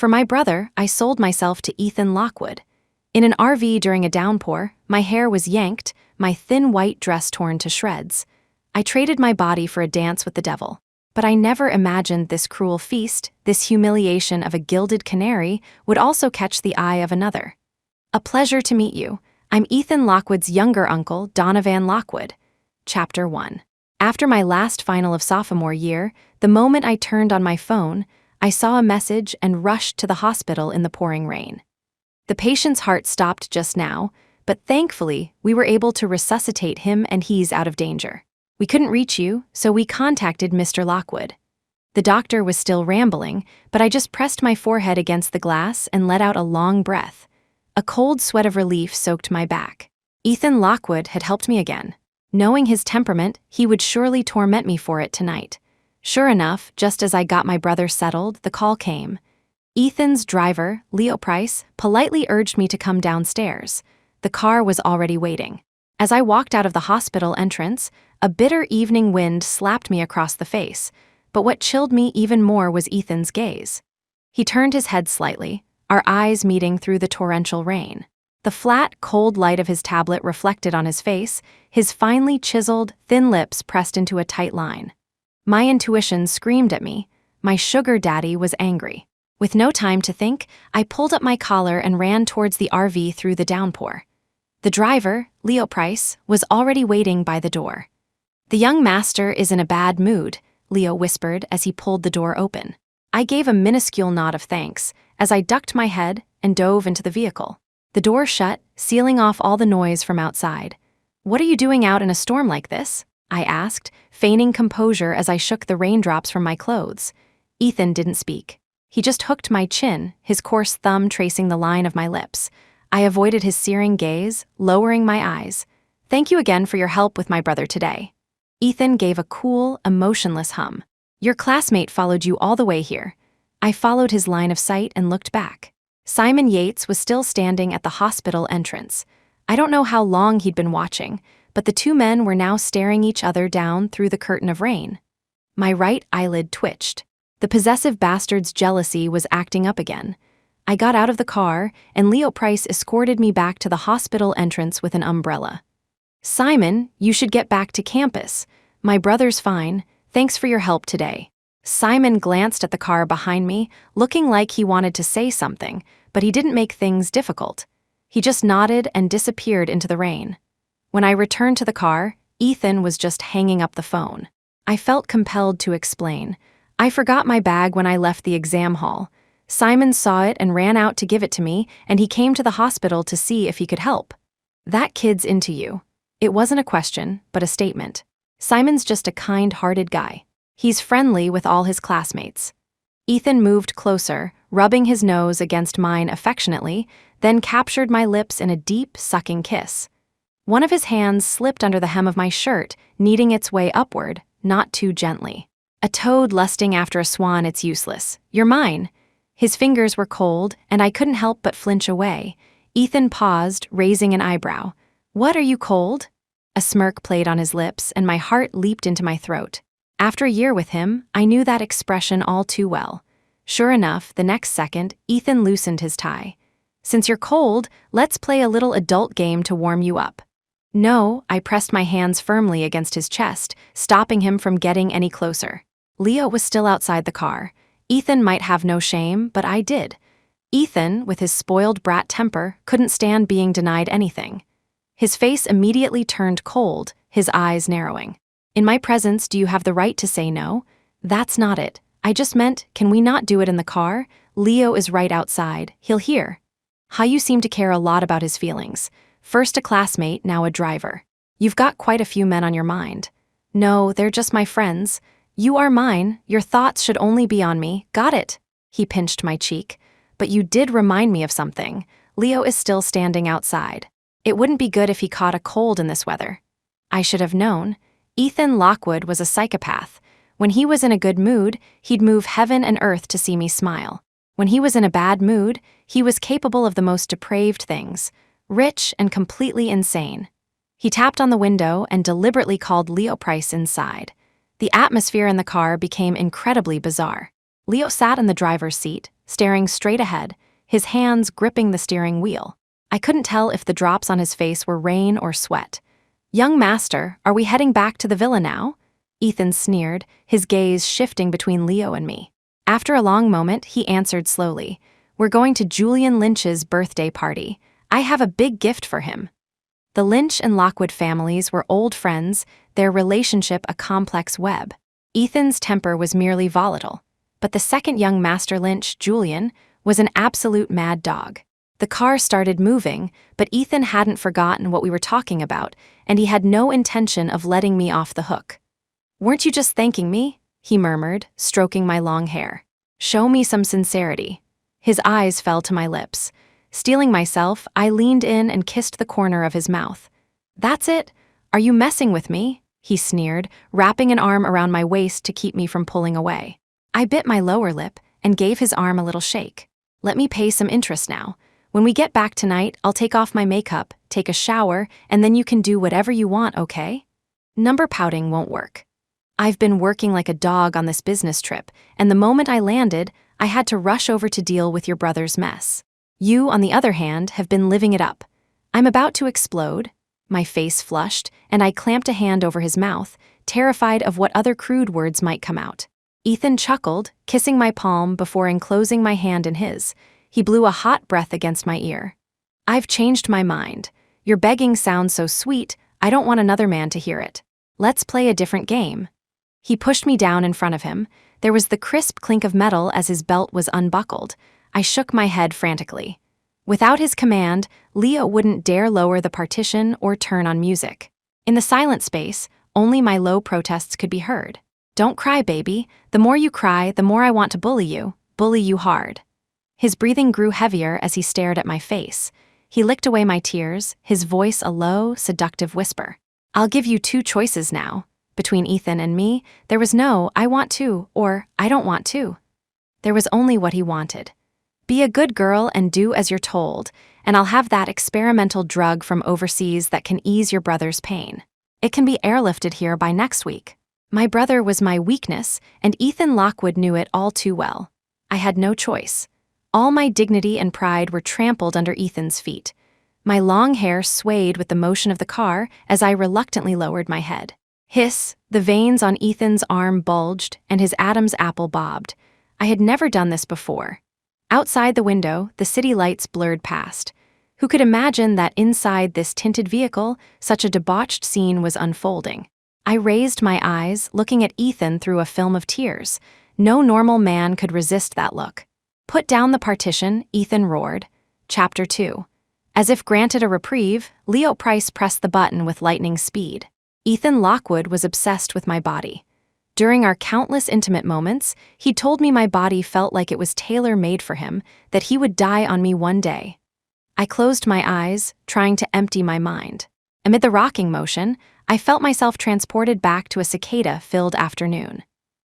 For my brother, I sold myself to Ethan Lockwood. In an RV during a downpour, my hair was yanked, my thin white dress torn to shreds. I traded my body for a dance with the devil. But I never imagined this cruel feast, this humiliation of a gilded canary, would also catch the eye of another. A pleasure to meet you. I'm Ethan Lockwood's younger uncle, Donovan Lockwood. Chapter 1. After my last final of sophomore year, the moment I turned on my phone, I saw a message and rushed to the hospital in the pouring rain. The patient's heart stopped just now, but thankfully, we were able to resuscitate him and he's out of danger. We couldn't reach you, so we contacted Mr. Lockwood. The doctor was still rambling, but I just pressed my forehead against the glass and let out a long breath. A cold sweat of relief soaked my back. Ethan Lockwood had helped me again. Knowing his temperament, he would surely torment me for it tonight. Sure enough, just as I got my brother settled, the call came. Ethan's driver, Leo Price, politely urged me to come downstairs. The car was already waiting. As I walked out of the hospital entrance, a bitter evening wind slapped me across the face, but what chilled me even more was Ethan's gaze. He turned his head slightly, our eyes meeting through the torrential rain. The flat, cold light of his tablet reflected on his face, his finely chiseled, thin lips pressed into a tight line. My intuition screamed at me. My sugar daddy was angry. With no time to think, I pulled up my collar and ran towards the RV through the downpour. The driver, Leo Price, was already waiting by the door. "The young master is in a bad mood," Leo whispered as he pulled the door open. I gave a minuscule nod of thanks as I ducked my head and dove into the vehicle. The door shut, sealing off all the noise from outside. "What are you doing out in a storm like this?" I asked, feigning composure as I shook the raindrops from my clothes. Ethan didn't speak. He just hooked my chin, his coarse thumb tracing the line of my lips. I avoided his searing gaze, lowering my eyes. "Thank you again for your help with my brother today." Ethan gave a cool, emotionless hum. "Your classmate followed you all the way here." I followed his line of sight and looked back. Simon Yates was still standing at the hospital entrance. I don't know how long he'd been watching, but the two men were now staring each other down through the curtain of rain. My right eyelid twitched. The possessive bastard's jealousy was acting up again. I got out of the car, and Leo Price escorted me back to the hospital entrance with an umbrella. "Simon, you should get back to campus. My brother's fine. Thanks for your help today." Simon glanced at the car behind me, looking like he wanted to say something, but he didn't make things difficult. He just nodded and disappeared into the rain. When I returned to the car, Ethan was just hanging up the phone. I felt compelled to explain. "I forgot my bag when I left the exam hall. Simon saw it and ran out to give it to me, and he came to the hospital to see if he could help." "That kid's into you." It wasn't a question, but a statement. Simon's just a kind-hearted guy. He's friendly with all his classmates. Ethan moved closer, rubbing his nose against mine affectionately, then captured my lips in a deep, sucking kiss. One of his hands slipped under the hem of my shirt, kneading its way upward, not too gently. "A toad lusting after a swan, it's useless. You're mine." His fingers were cold, and I couldn't help but flinch away. Ethan paused, raising an eyebrow. "What, are you cold?" A smirk played on his lips, and my heart leaped into my throat. After a year with him, I knew that expression all too well. Sure enough, the next second, Ethan loosened his tie. "Since you're cold, let's play a little adult game to warm you up." "No," I pressed my hands firmly against his chest, stopping him from getting any closer. Leo was still outside the car. Ethan might have no shame, but I did. Ethan, with his spoiled brat temper, couldn't stand being denied anything. His face immediately turned cold, his eyes narrowing. "In my presence, do you have the right to say no?" "That's not it. I just meant, can we not do it in the car? Leo is right outside. He'll hear." "How you seem to care a lot about his feelings. First a classmate, now a driver. You've got quite a few men on your mind." "No, they're just my friends. You are mine. Your thoughts should only be on me. Got it?" He pinched my cheek. "But you did remind me of something. Leo is still standing outside. It wouldn't be good if he caught a cold in this weather." I should have known. Ethan Lockwood was a psychopath. When he was in a good mood, he'd move heaven and earth to see me smile. When he was in a bad mood, he was capable of the most depraved things, rich and completely insane. He tapped on the window and deliberately called Leo Price inside. The atmosphere in the car became incredibly bizarre. Leo sat in the driver's seat, staring straight ahead, his hands gripping the steering wheel. I couldn't tell if the drops on his face were rain or sweat. "Young master, are we heading back to the villa now?" Ethan sneered, his gaze shifting between Leo and me. After a long moment, he answered slowly, "We're going to Julian Lynch's birthday party. I have a big gift for him." The Lynch and Lockwood families were old friends, their relationship a complex web. Ethan's temper was merely volatile, but the second young master Lynch, Julian, was an absolute mad dog. The car started moving, but Ethan hadn't forgotten what we were talking about, and he had no intention of letting me off the hook. "Weren't you just thanking me?" he murmured, stroking my long hair. "Show me some sincerity." His eyes fell to my lips. Steeling myself, I leaned in and kissed the corner of his mouth. "That's it? Are you messing with me?" he sneered, wrapping an arm around my waist to keep me from pulling away. I bit my lower lip and gave his arm a little shake. "Let me pay some interest now. When we get back tonight, I'll take off my makeup, take a shower, and then you can do whatever you want, okay? Number pouting won't work. I've been working like a dog on this business trip, and the moment I landed, I had to rush over to deal with your brother's mess. You, on the other hand, have been living it up. I'm about to explode." My face flushed, and I clamped a hand over his mouth, terrified of what other crude words might come out. Ethan chuckled, kissing my palm before enclosing my hand in his. He blew a hot breath against my ear. "I've changed my mind. Your begging sounds so sweet, I don't want another man to hear it. Let's play a different game." He pushed me down in front of him. There was the crisp clink of metal as his belt was unbuckled. I shook my head frantically. Without his command, Leo wouldn't dare lower the partition or turn on music. In the silent space, only my low protests could be heard. "Don't cry, baby. The more you cry, the more I want to bully you hard." His breathing grew heavier as he stared at my face. He licked away my tears, his voice a low, seductive whisper. "I'll give you two choices now. Between Ethan and me, there was no, I want to, or I don't want to. There was only what he wanted. Be a good girl and do as you're told, and I'll have that experimental drug from overseas that can ease your brother's pain. It can be airlifted here by next week." My brother was my weakness, and Ethan Lockwood knew it all too well. I had no choice. All my dignity and pride were trampled under Ethan's feet. My long hair swayed with the motion of the car as I reluctantly lowered my head. Hiss, the veins on Ethan's arm bulged and his Adam's apple bobbed. I had never done this before. Outside the window, the city lights blurred past. Who could imagine that inside this tinted vehicle, such a debauched scene was unfolding? I raised my eyes, looking at Ethan through a film of tears. No normal man could resist that look. "Put down the partition," Ethan roared. Chapter 2. As if granted a reprieve, Leo Price pressed the button with lightning speed. Ethan Lockwood was obsessed with my body. During our countless intimate moments, he told me my body felt like it was tailor-made for him, that he would die on me one day. I closed my eyes, trying to empty my mind. Amid the rocking motion, I felt myself transported back to a cicada-filled afternoon.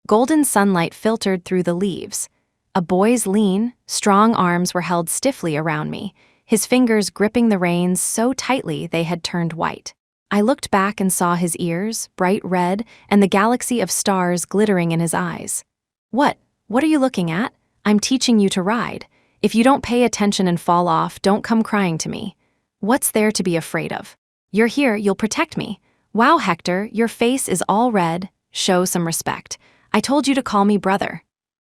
Golden sunlight filtered through the leaves. A boy's lean, strong arms were held stiffly around me, his fingers gripping the reins so tightly they had turned white. I looked back and saw his ears, bright red, and the galaxy of stars glittering in his eyes. What are you looking at? I'm teaching you to ride. If you don't pay attention and fall off, don't come crying to me. What's there to be afraid of? You're here, you'll protect me. Wow, Hector, your face is all red. Show some respect. I told you to call me brother."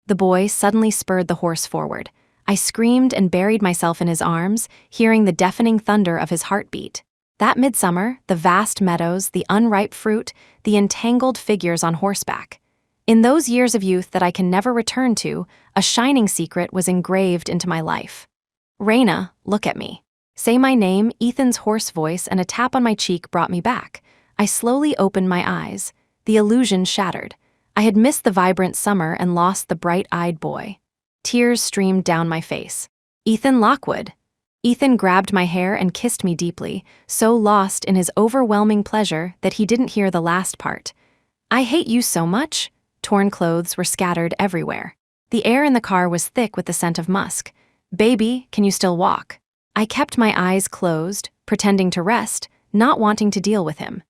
The boy suddenly spurred the horse forward. I screamed and buried myself in his arms, hearing the deafening thunder of his heartbeat. That midsummer, the vast meadows, the unripe fruit, the entangled figures on horseback. In those years of youth that I can never return to, a shining secret was engraved into my life. "Raina, look at me." Say my name, Ethan's hoarse voice and a tap on my cheek brought me back. I slowly opened my eyes. The illusion shattered. I had missed the vibrant summer and lost the bright-eyed boy. Tears streamed down my face. "Ethan Lockwood." Ethan grabbed my hair and kissed me deeply, so lost in his overwhelming pleasure that he didn't hear the last part. "I hate you so much." Torn clothes were scattered everywhere. The air in the car was thick with the scent of musk. "Baby, can you still walk?" I kept my eyes closed, pretending to rest, not wanting to deal with him.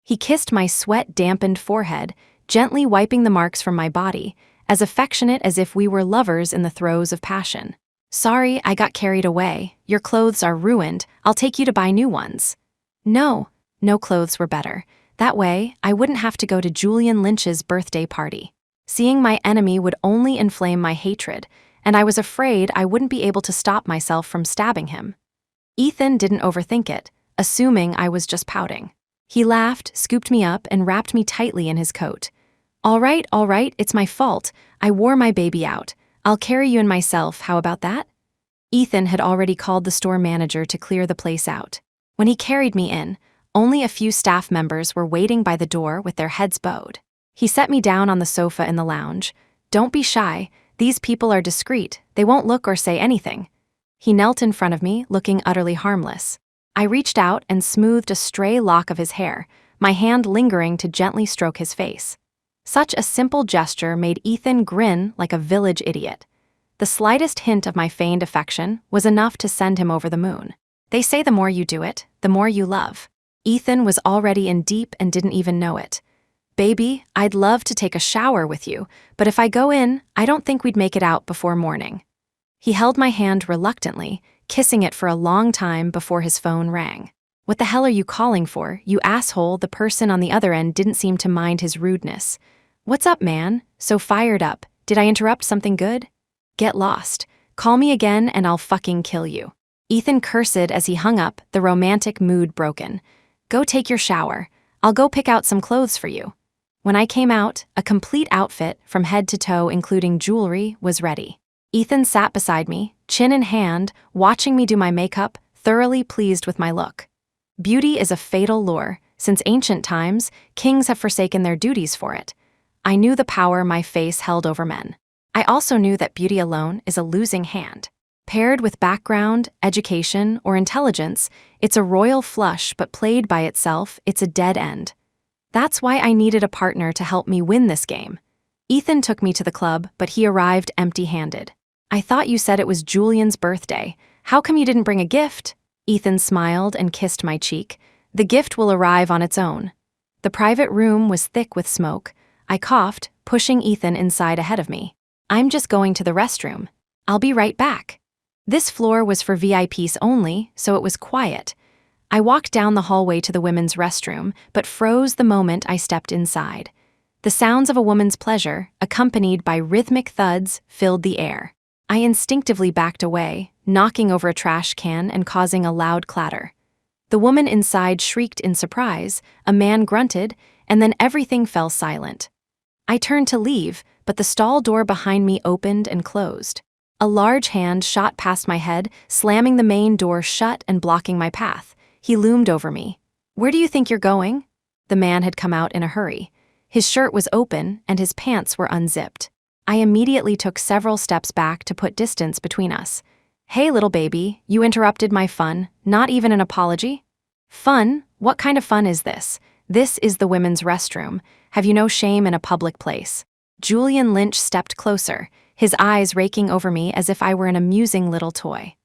He kissed my sweat-dampened forehead, gently wiping the marks from my body, as affectionate as if we were lovers in the throes of passion. "Sorry, I got carried away. Your clothes are ruined. I'll take you to buy new ones." No, no clothes were better. That way, I wouldn't have to go to Julian Lynch's birthday party. Seeing my enemy would only inflame my hatred, and I was afraid I wouldn't be able to stop myself from stabbing him. Ethan didn't overthink it, assuming I was just pouting. He laughed, scooped me up, and wrapped me tightly in his coat. All right, it's my fault. I wore my baby out. I'll carry you in myself, how about that?" Ethan had already called the store manager to clear the place out. When he carried me in, only a few staff members were waiting by the door with their heads bowed. He set me down on the sofa in the lounge. "Don't be shy. These people are discreet. They won't look or say anything." He knelt in front of me, looking utterly harmless. I reached out and smoothed a stray lock of his hair, my hand lingering to gently stroke his face. Such a simple gesture made Ethan grin like a village idiot. The slightest hint of my feigned affection was enough to send him over the moon. They say the more you do it, the more you love. Ethan was already in deep and didn't even know it. "Baby, I'd love to take a shower with you, but if I go in, I don't think we'd make it out before morning." He held my hand reluctantly, kissing it for a long time before his phone rang. "What the hell are you calling for, you asshole?" The person on the other end didn't seem to mind his rudeness. "What's up, man? So fired up. Did I interrupt something good?" "Get lost. Call me again and I'll fucking kill you." Ethan cursed as he hung up, the romantic mood broken. "Go take your shower. I'll go pick out some clothes for you." When I came out, a complete outfit, from head to toe including jewelry, was ready. Ethan sat beside me, chin in hand, watching me do my makeup, thoroughly pleased with my look. Beauty is a fatal lure. Since ancient times, kings have forsaken their duties for it. I knew the power my face held over men. I also knew that beauty alone is a losing hand. Paired with background, education, or intelligence, it's a royal flush, but played by itself, it's a dead end. That's why I needed a partner to help me win this game. Ethan took me to the club, but he arrived empty-handed. "I thought you said it was Julian's birthday. How come you didn't bring a gift?" Ethan smiled and kissed my cheek. "The gift will arrive on its own." The private room was thick with smoke. I coughed, pushing Ethan inside ahead of me. "I'm just going to the restroom. I'll be right back." This floor was for VIPs only, so it was quiet. I walked down the hallway to the women's restroom, but froze the moment I stepped inside. The sounds of a woman's pleasure, accompanied by rhythmic thuds, filled the air. I instinctively backed away, knocking over a trash can and causing a loud clatter. The woman inside shrieked in surprise, a man grunted, and then everything fell silent. I turned to leave, but the stall door behind me opened and closed. A large hand shot past my head, slamming the main door shut and blocking my path. He loomed over me. "Where do you think you're going?" The man had come out in a hurry. His shirt was open and his pants were unzipped. I immediately took several steps back to put distance between us. "Hey, little baby, you interrupted my fun. Not even an apology?" "Fun? What kind of fun is this? This is the women's restroom. Have you no shame in a public place?" Julian Lynch stepped closer, his eyes raking over me as if I were an amusing little toy.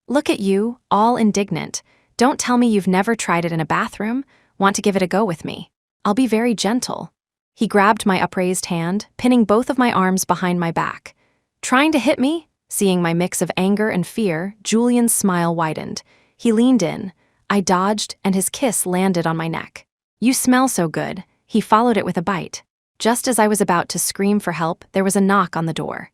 "Look at you, all indignant. Don't tell me you've never tried it in a bathroom. Want to give it a go with me? I'll be very gentle." He grabbed my upraised hand, pinning both of my arms behind my back. "Trying to hit me?" Seeing my mix of anger and fear, Julian's smile widened. He leaned in. I dodged, and his kiss landed on my neck. "You smell so good." He followed it with a bite. Just as I was about to scream for help, there was a knock on the door.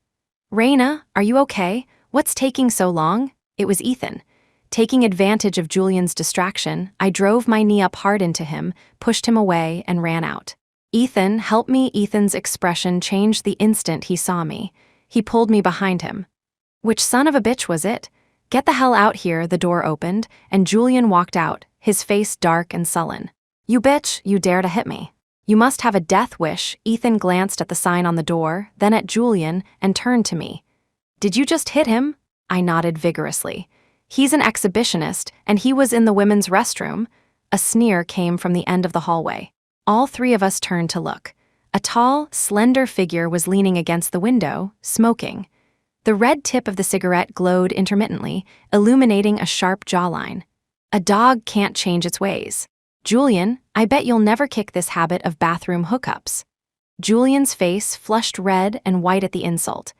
"Raina, are you okay? What's taking so long?" It was Ethan. Taking advantage of Julian's distraction, I drove my knee up hard into him, pushed him away, and ran out. "Ethan, help me." Ethan's expression changed the instant he saw me. He pulled me behind him. "Which son of a bitch was it? Get the hell out here." The door opened, and Julian walked out, his face dark and sullen. "You bitch, you dare to hit me. You must have a death wish." Ethan glanced at the sign on the door, then at Julian, and turned to me. "Did you just hit him?" I nodded vigorously. "He's an exhibitionist, and he was in the women's restroom." A sneer came from the end of the hallway. All three of us turned to look. A tall, slender figure was leaning against the window, smoking. The red tip of the cigarette glowed intermittently, illuminating a sharp jawline. "A dog can't change its ways. Julian, I bet you'll never kick this habit of bathroom hookups." Julian's face flushed red and white at the insult.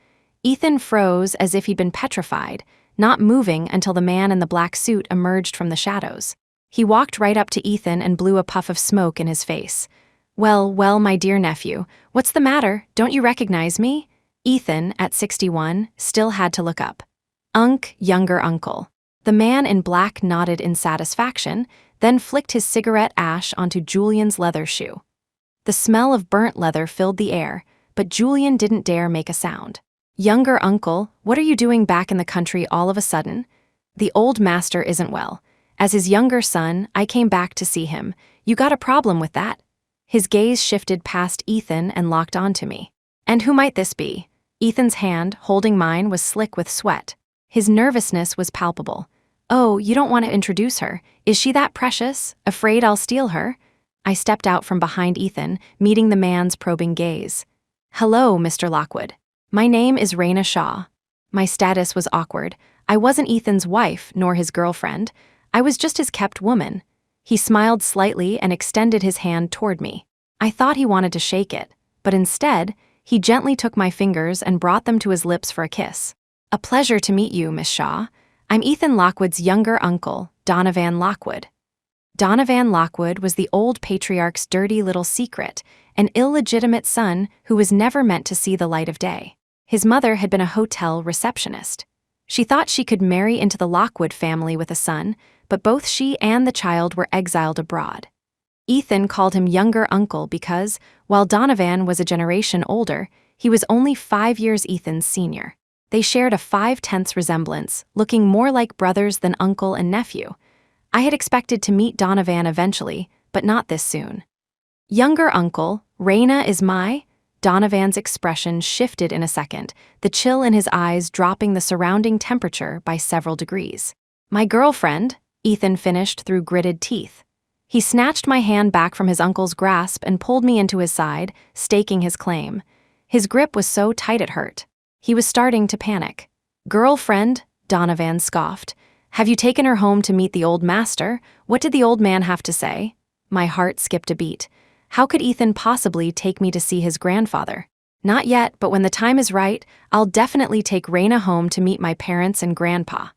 Ethan froze as if he'd been petrified, not moving until the man in the black suit emerged from the shadows. He walked right up to Ethan and blew a puff of smoke in his face. Well, my dear nephew, what's the matter? Don't you recognize me? Ethan, at 61, still had to look up. Younger uncle. The man in black nodded in satisfaction, then flicked his cigarette ash onto Julian's leather shoe. The smell of burnt leather filled the air, but Julian didn't dare make a sound. Younger uncle, what are you doing back in the country all of a sudden? The old master isn't well. As his younger son, I came back to see him. You got a problem with that? His gaze shifted past Ethan and locked onto me. And who might this be? Ethan's hand, holding mine, was slick with sweat. His nervousness was palpable. Oh, you don't want to introduce her. Is she that precious? Afraid I'll steal her? I stepped out from behind Ethan, meeting the man's probing gaze. Hello, Mr. Lockwood. My name is Raina Shaw. My status was awkward. I wasn't Ethan's wife, nor his girlfriend. I was just his kept woman. He smiled slightly and extended his hand toward me. I thought he wanted to shake it, but instead, he gently took my fingers and brought them to his lips for a kiss. A pleasure to meet you, Miss Shaw. I'm Ethan Lockwood's younger uncle, Donovan Lockwood. Donovan Lockwood was the old patriarch's dirty little secret, an illegitimate son who was never meant to see the light of day. His mother had been a hotel receptionist. She thought she could marry into the Lockwood family with a son, but both she and the child were exiled abroad. Ethan called him younger uncle because, while Donovan was a generation older, he was only 5 years Ethan's senior. They shared a 5/10 resemblance, looking more like brothers than uncle and nephew. I had expected to meet Donovan eventually, but not this soon. Younger uncle, Raina is my... Donovan's expression shifted in a second, the chill in his eyes dropping the surrounding temperature by several degrees. My girlfriend, Ethan finished through gritted teeth. He snatched my hand back from his uncle's grasp and pulled me into his side, staking his claim. His grip was so tight it hurt. He was starting to panic. Girlfriend, Donovan scoffed. Have you taken her home to meet the old master? What did the old man have to say? My heart skipped a beat. How could Ethan possibly take me to see his grandfather? Not yet, but when the time is right, I'll definitely take Raina home to meet my parents and grandpa.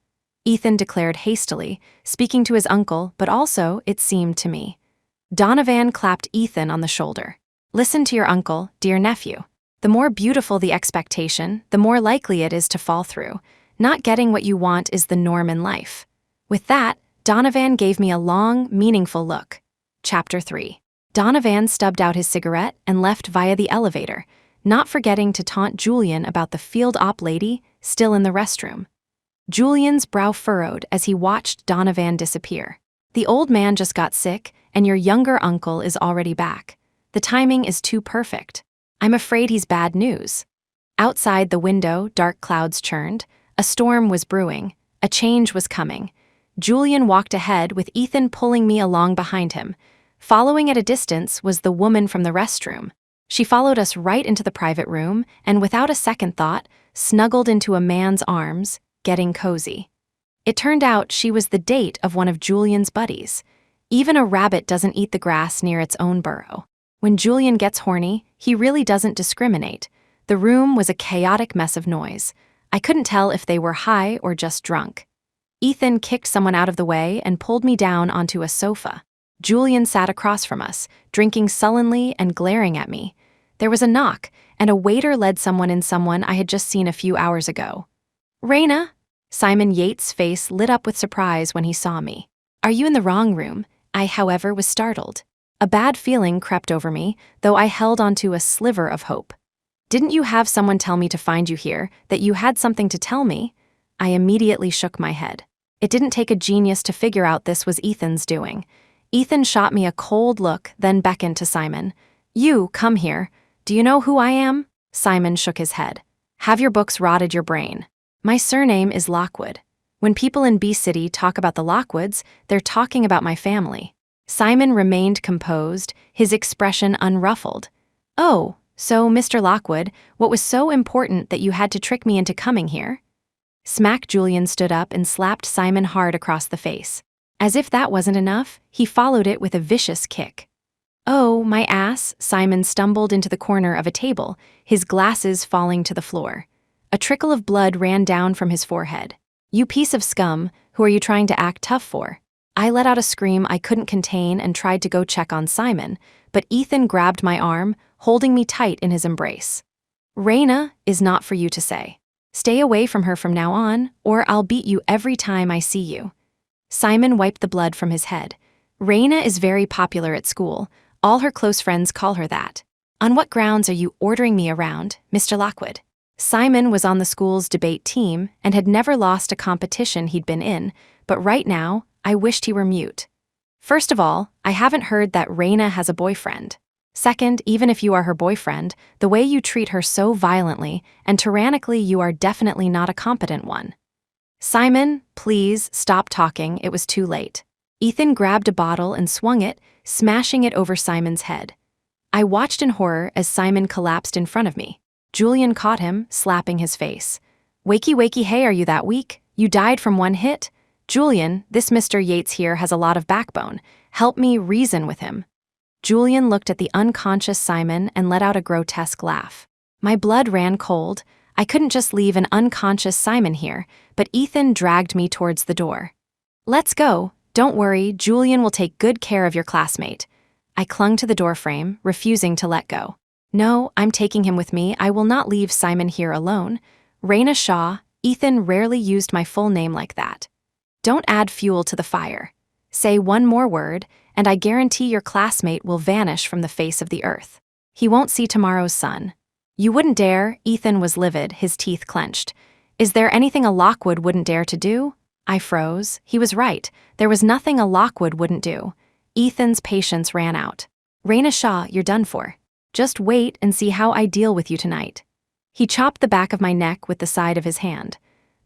Ethan declared hastily, speaking to his uncle, but also, it seemed to me. Donovan clapped Ethan on the shoulder. Listen to your uncle, dear nephew. The more beautiful the expectation, the more likely it is to fall through. Not getting what you want is the norm in life. With that, Donovan gave me a long, meaningful look. Chapter 3. Donovan stubbed out his cigarette and left via the elevator, not forgetting to taunt Julian about the field op lady still in the restroom. Julian's brow furrowed as he watched Donovan disappear. The old man just got sick, and your younger uncle is already back. The timing is too perfect. I'm afraid he's bad news. Outside the window, dark clouds churned. A storm was brewing. A change was coming. Julian walked ahead with Ethan pulling me along behind him. Following at a distance was the woman from the restroom. She followed us right into the private room and, without a second thought, snuggled into a man's arms, getting cozy. It turned out she was the date of one of Julian's buddies. Even a rabbit doesn't eat the grass near its own burrow. When Julian gets horny, he really doesn't discriminate. The room was a chaotic mess of noise. I couldn't tell if they were high or just drunk. Ethan kicked someone out of the way and pulled me down onto a sofa. Julian sat across from us, drinking sullenly and glaring at me. There was a knock, and a waiter led someone I had just seen a few hours ago. Raina? Simon Yates' face lit up with surprise when he saw me. Are you in the wrong room? I, however, was startled. A bad feeling crept over me, though I held onto a sliver of hope. Didn't you have someone tell me to find you here, that you had something to tell me? I immediately shook my head. It didn't take a genius to figure out this was Ethan's doing. Ethan shot me a cold look, then beckoned to Simon. You, come here. Do you know who I am? Simon shook his head. Have your books rotted your brain? My surname is Lockwood. When people in B-City talk about the Lockwoods, they're talking about my family. Simon remained composed, his expression unruffled. Oh, so, Mr. Lockwood, what was so important that you had to trick me into coming here? Smack Julian stood up and slapped Simon hard across the face. As if that wasn't enough, he followed it with a vicious kick. Oh, my ass, Simon stumbled into the corner of a table, his glasses falling to the floor. A trickle of blood ran down from his forehead. You piece of scum, who are you trying to act tough for? I let out a scream I couldn't contain and tried to go check on Simon, but Ethan grabbed my arm, holding me tight in his embrace. Raina is not for you to say. Stay away from her from now on, or I'll beat you every time I see you. Simon wiped the blood from his head. Raina is very popular at school. All her close friends call her that. On what grounds are you ordering me around, Mr. Lockwood? Simon was on the school's debate team and had never lost a competition he'd been in, but right now, I wished he were mute. First of all, I haven't heard that Raina has a boyfriend. Second, even if you are her boyfriend, the way you treat her so violently and tyrannically, you are definitely not a competent one. Simon, please stop talking, it was too late. Ethan grabbed a bottle and swung it, smashing it over Simon's head. I watched in horror as Simon collapsed in front of me. Julian caught him, slapping his face. Wakey wakey, hey, are you that weak? You died from one hit? Julian, this Mr. Yates here has a lot of backbone. Help me reason with him. Julian looked at the unconscious Simon and let out a grotesque laugh. My blood ran cold. I couldn't just leave an unconscious Simon here, but Ethan dragged me towards the door. Let's go. Don't worry, Julian will take good care of your classmate. I clung to the doorframe, refusing to let go. No, I'm taking him with me. I will not leave Simon here alone. Raina Shaw, Ethan rarely used my full name like that. Don't add fuel to the fire. Say one more word, and I guarantee your classmate will vanish from the face of the earth. He won't see tomorrow's sun. You wouldn't dare, Ethan was livid, his teeth clenched. Is there anything a Lockwood wouldn't dare to do? I froze. He was right. There was nothing a Lockwood wouldn't do. Ethan's patience ran out. Raina Shaw, you're done for. Just wait and see how I deal with you tonight. He chopped the back of my neck with the side of his hand.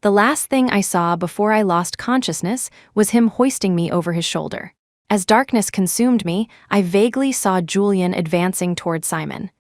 The last thing I saw before I lost consciousness was him hoisting me over his shoulder. As darkness consumed me, I vaguely saw Julian advancing toward Simon.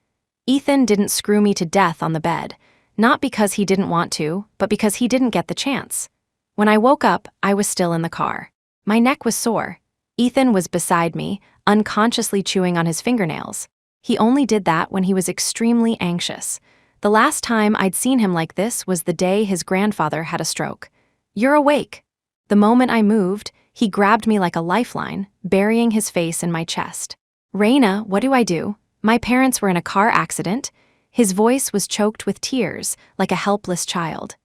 Ethan didn't screw me to death on the bed, not because he didn't want to, but because he didn't get the chance. When I woke up, I was still in the car. My neck was sore. Ethan was beside me, unconsciously chewing on his fingernails. He only did that when he was extremely anxious. The last time I'd seen him like this was the day his grandfather had a stroke. You're awake. The moment I moved, he grabbed me like a lifeline, burying his face in my chest. Raina, what do I do? My parents were in a car accident. His voice was choked with tears, like a helpless child.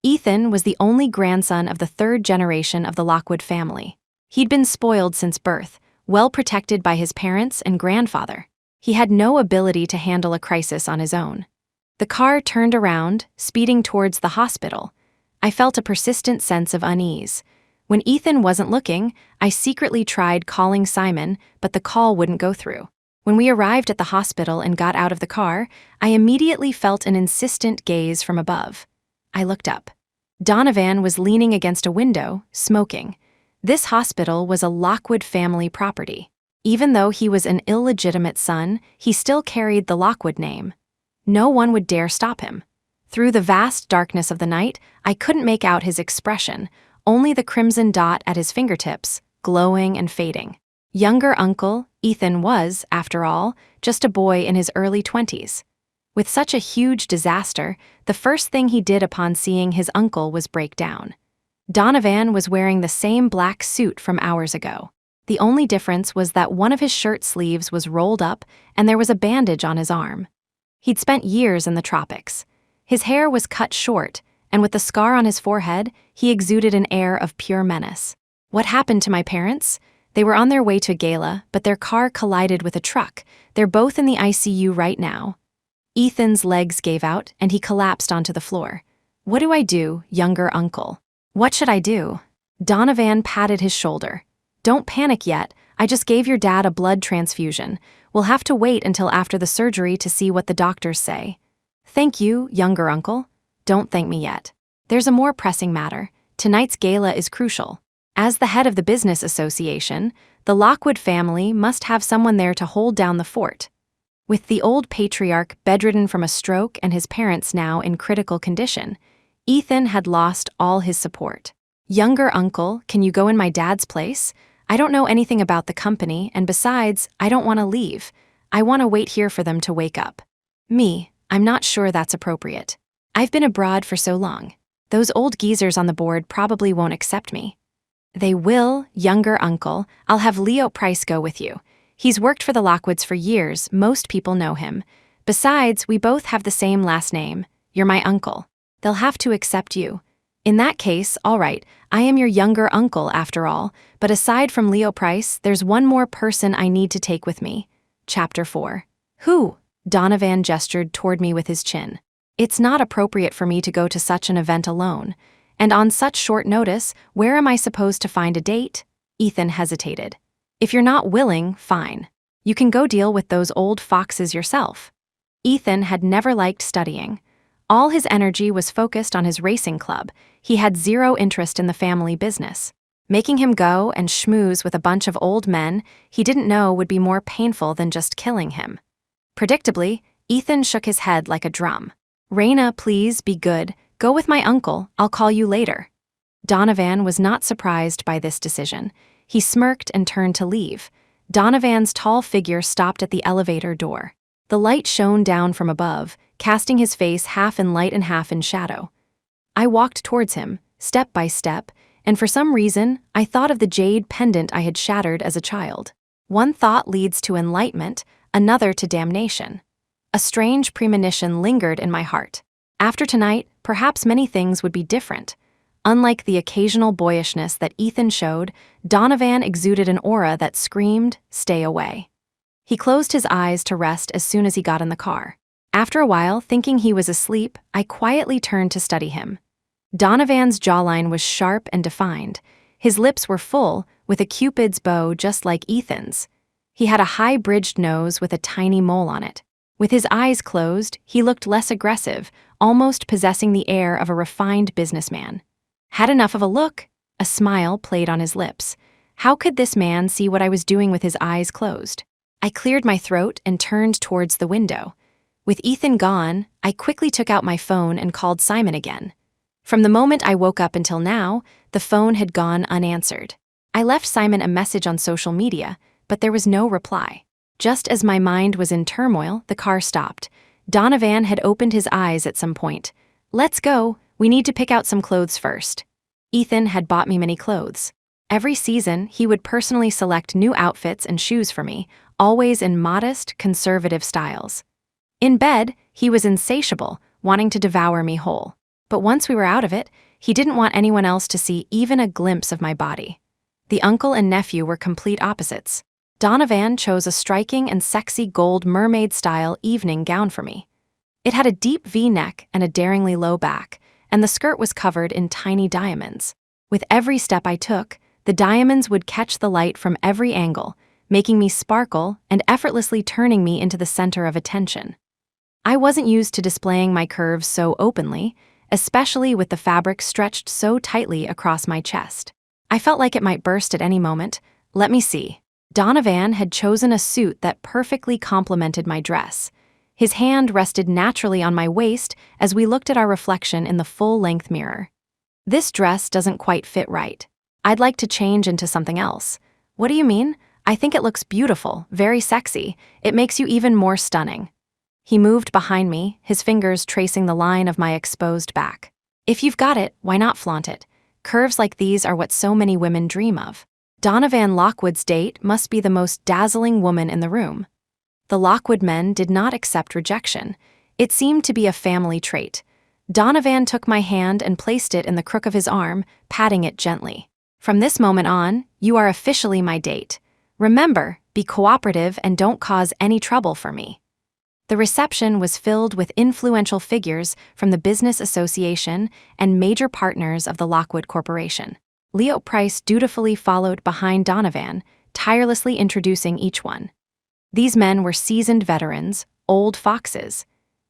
Ethan was the only grandson of the third generation of the Lockwood family. He'd been spoiled since birth, well protected by his parents and grandfather. He had no ability to handle a crisis on his own. The car turned around, speeding towards the hospital. I felt a persistent sense of unease. When Ethan wasn't looking, I secretly tried calling Simon, but the call wouldn't go through. When we arrived at the hospital and got out of the car, I immediately felt an insistent gaze from above. I looked up. Donovan was leaning against a window, smoking. This hospital was a Lockwood family property. Even though he was an illegitimate son, he still carried the Lockwood name. No one would dare stop him. Through the vast darkness of the night, I couldn't make out his expression, only the crimson dot at his fingertips, glowing and fading. Younger uncle, Ethan was, after all, just a boy in his early 20s. With such a huge disaster, the first thing he did upon seeing his uncle was break down. Donovan was wearing the same black suit from hours ago. The only difference was that one of his shirt sleeves was rolled up and there was a bandage on his arm. He'd spent years in the tropics. His hair was cut short, and with the scar on his forehead, he exuded an air of pure menace. What happened to my parents? They were on their way to a gala, but their car collided with a truck. They're both in the ICU right now. Ethan's legs gave out, and he collapsed onto the floor. What do I do, younger uncle? What should I do? Donovan patted his shoulder. Don't panic yet. I just gave your dad a blood transfusion. We'll have to wait until after the surgery to see what the doctors say. Thank you, younger uncle. Don't thank me yet. There's a more pressing matter. Tonight's gala is crucial. As the head of the business association, the Lockwood family must have someone there to hold down the fort. With the old patriarch bedridden from a stroke and his parents now in critical condition, Ethan had lost all his support. Younger uncle, can you go in my dad's place? I don't know anything about the company, and besides, I don't want to leave. I want to wait here for them to wake up. Me, I'm not sure that's appropriate. I've been abroad for so long. Those old geezers on the board probably won't accept me. They will, younger uncle. I'll have Leo Price go with you. He's worked for the Lockwoods for years, most people know him. Besides, we both have the same last name. You're my uncle. They'll have to accept you. In that case, all right, I am your younger uncle after all, but aside from Leo Price, there's one more person I need to take with me. Chapter 4. Who? Donovan gestured toward me with his chin. It's not appropriate for me to go to such an event alone. And on such short notice, where am I supposed to find a date? Ethan hesitated. If you're not willing, fine. You can go deal with those old foxes yourself. Ethan had never liked studying. All his energy was focused on his racing club. He had zero interest in the family business. Making him go and schmooze with a bunch of old men he didn't know would be more painful than just killing him. Predictably, Ethan shook his head like a drum. Raina, please, be good. Go with my uncle. I'll call you later. Donovan was not surprised by this decision. He smirked and turned to leave. Donovan's tall figure stopped at the elevator door. The light shone down from above, casting his face half in light and half in shadow. I walked towards him, step by step, and for some reason, I thought of the jade pendant I had shattered as a child. One thought leads to enlightenment, another to damnation. A strange premonition lingered in my heart. After tonight, perhaps many things would be different. Unlike the occasional boyishness that Ethan showed, Donovan exuded an aura that screamed, "Stay away." He closed his eyes to rest as soon as he got in the car. After a while, thinking he was asleep, I quietly turned to study him. Donovan's jawline was sharp and defined. His lips were full, with a cupid's bow just like Ethan's. He had a high-bridged nose with a tiny mole on it. With his eyes closed, he looked less aggressive, almost possessing the air of a refined businessman. Had enough of a look? A smile played on his lips. How could this man see what I was doing with his eyes closed? I cleared my throat and turned towards the window. With Ethan gone, I quickly took out my phone and called Simon again. From the moment I woke up until now, the phone had gone unanswered. I left Simon a message on social media, but there was no reply. Just as my mind was in turmoil, the car stopped. Donovan had opened his eyes at some point. "Let's go. We need to pick out some clothes first." Ethan had bought me many clothes. Every season, he would personally select new outfits and shoes for me, always in modest, conservative styles. In bed, he was insatiable, wanting to devour me whole. But once we were out of it, he didn't want anyone else to see even a glimpse of my body. The uncle and nephew were complete opposites. Donovan chose a striking and sexy gold mermaid-style evening gown for me. It had a deep V-neck and a daringly low back, and the skirt was covered in tiny diamonds. With every step I took, the diamonds would catch the light from every angle, making me sparkle and effortlessly turning me into the center of attention. I wasn't used to displaying my curves so openly, especially with the fabric stretched so tightly across my chest. I felt like it might burst at any moment. Let me see. Donovan had chosen a suit that perfectly complemented my dress. His hand rested naturally on my waist as we looked at our reflection in the full-length mirror. "This dress doesn't quite fit right. I'd like to change into something else." "What do you mean? I think it looks beautiful, very sexy. It makes you even more stunning." He moved behind me, his fingers tracing the line of my exposed back. "If you've got it, why not flaunt it? Curves like these are what so many women dream of." Donovan Lockwood's date must be the most dazzling woman in the room. The Lockwood men did not accept rejection. It seemed to be a family trait. Donovan took my hand and placed it in the crook of his arm, patting it gently. "From this moment on, you are officially my date. Remember, be cooperative and don't cause any trouble for me." The reception was filled with influential figures from the business association and major partners of the Lockwood Corporation. Leo Price dutifully followed behind Donovan, tirelessly introducing each one. These men were seasoned veterans, old foxes.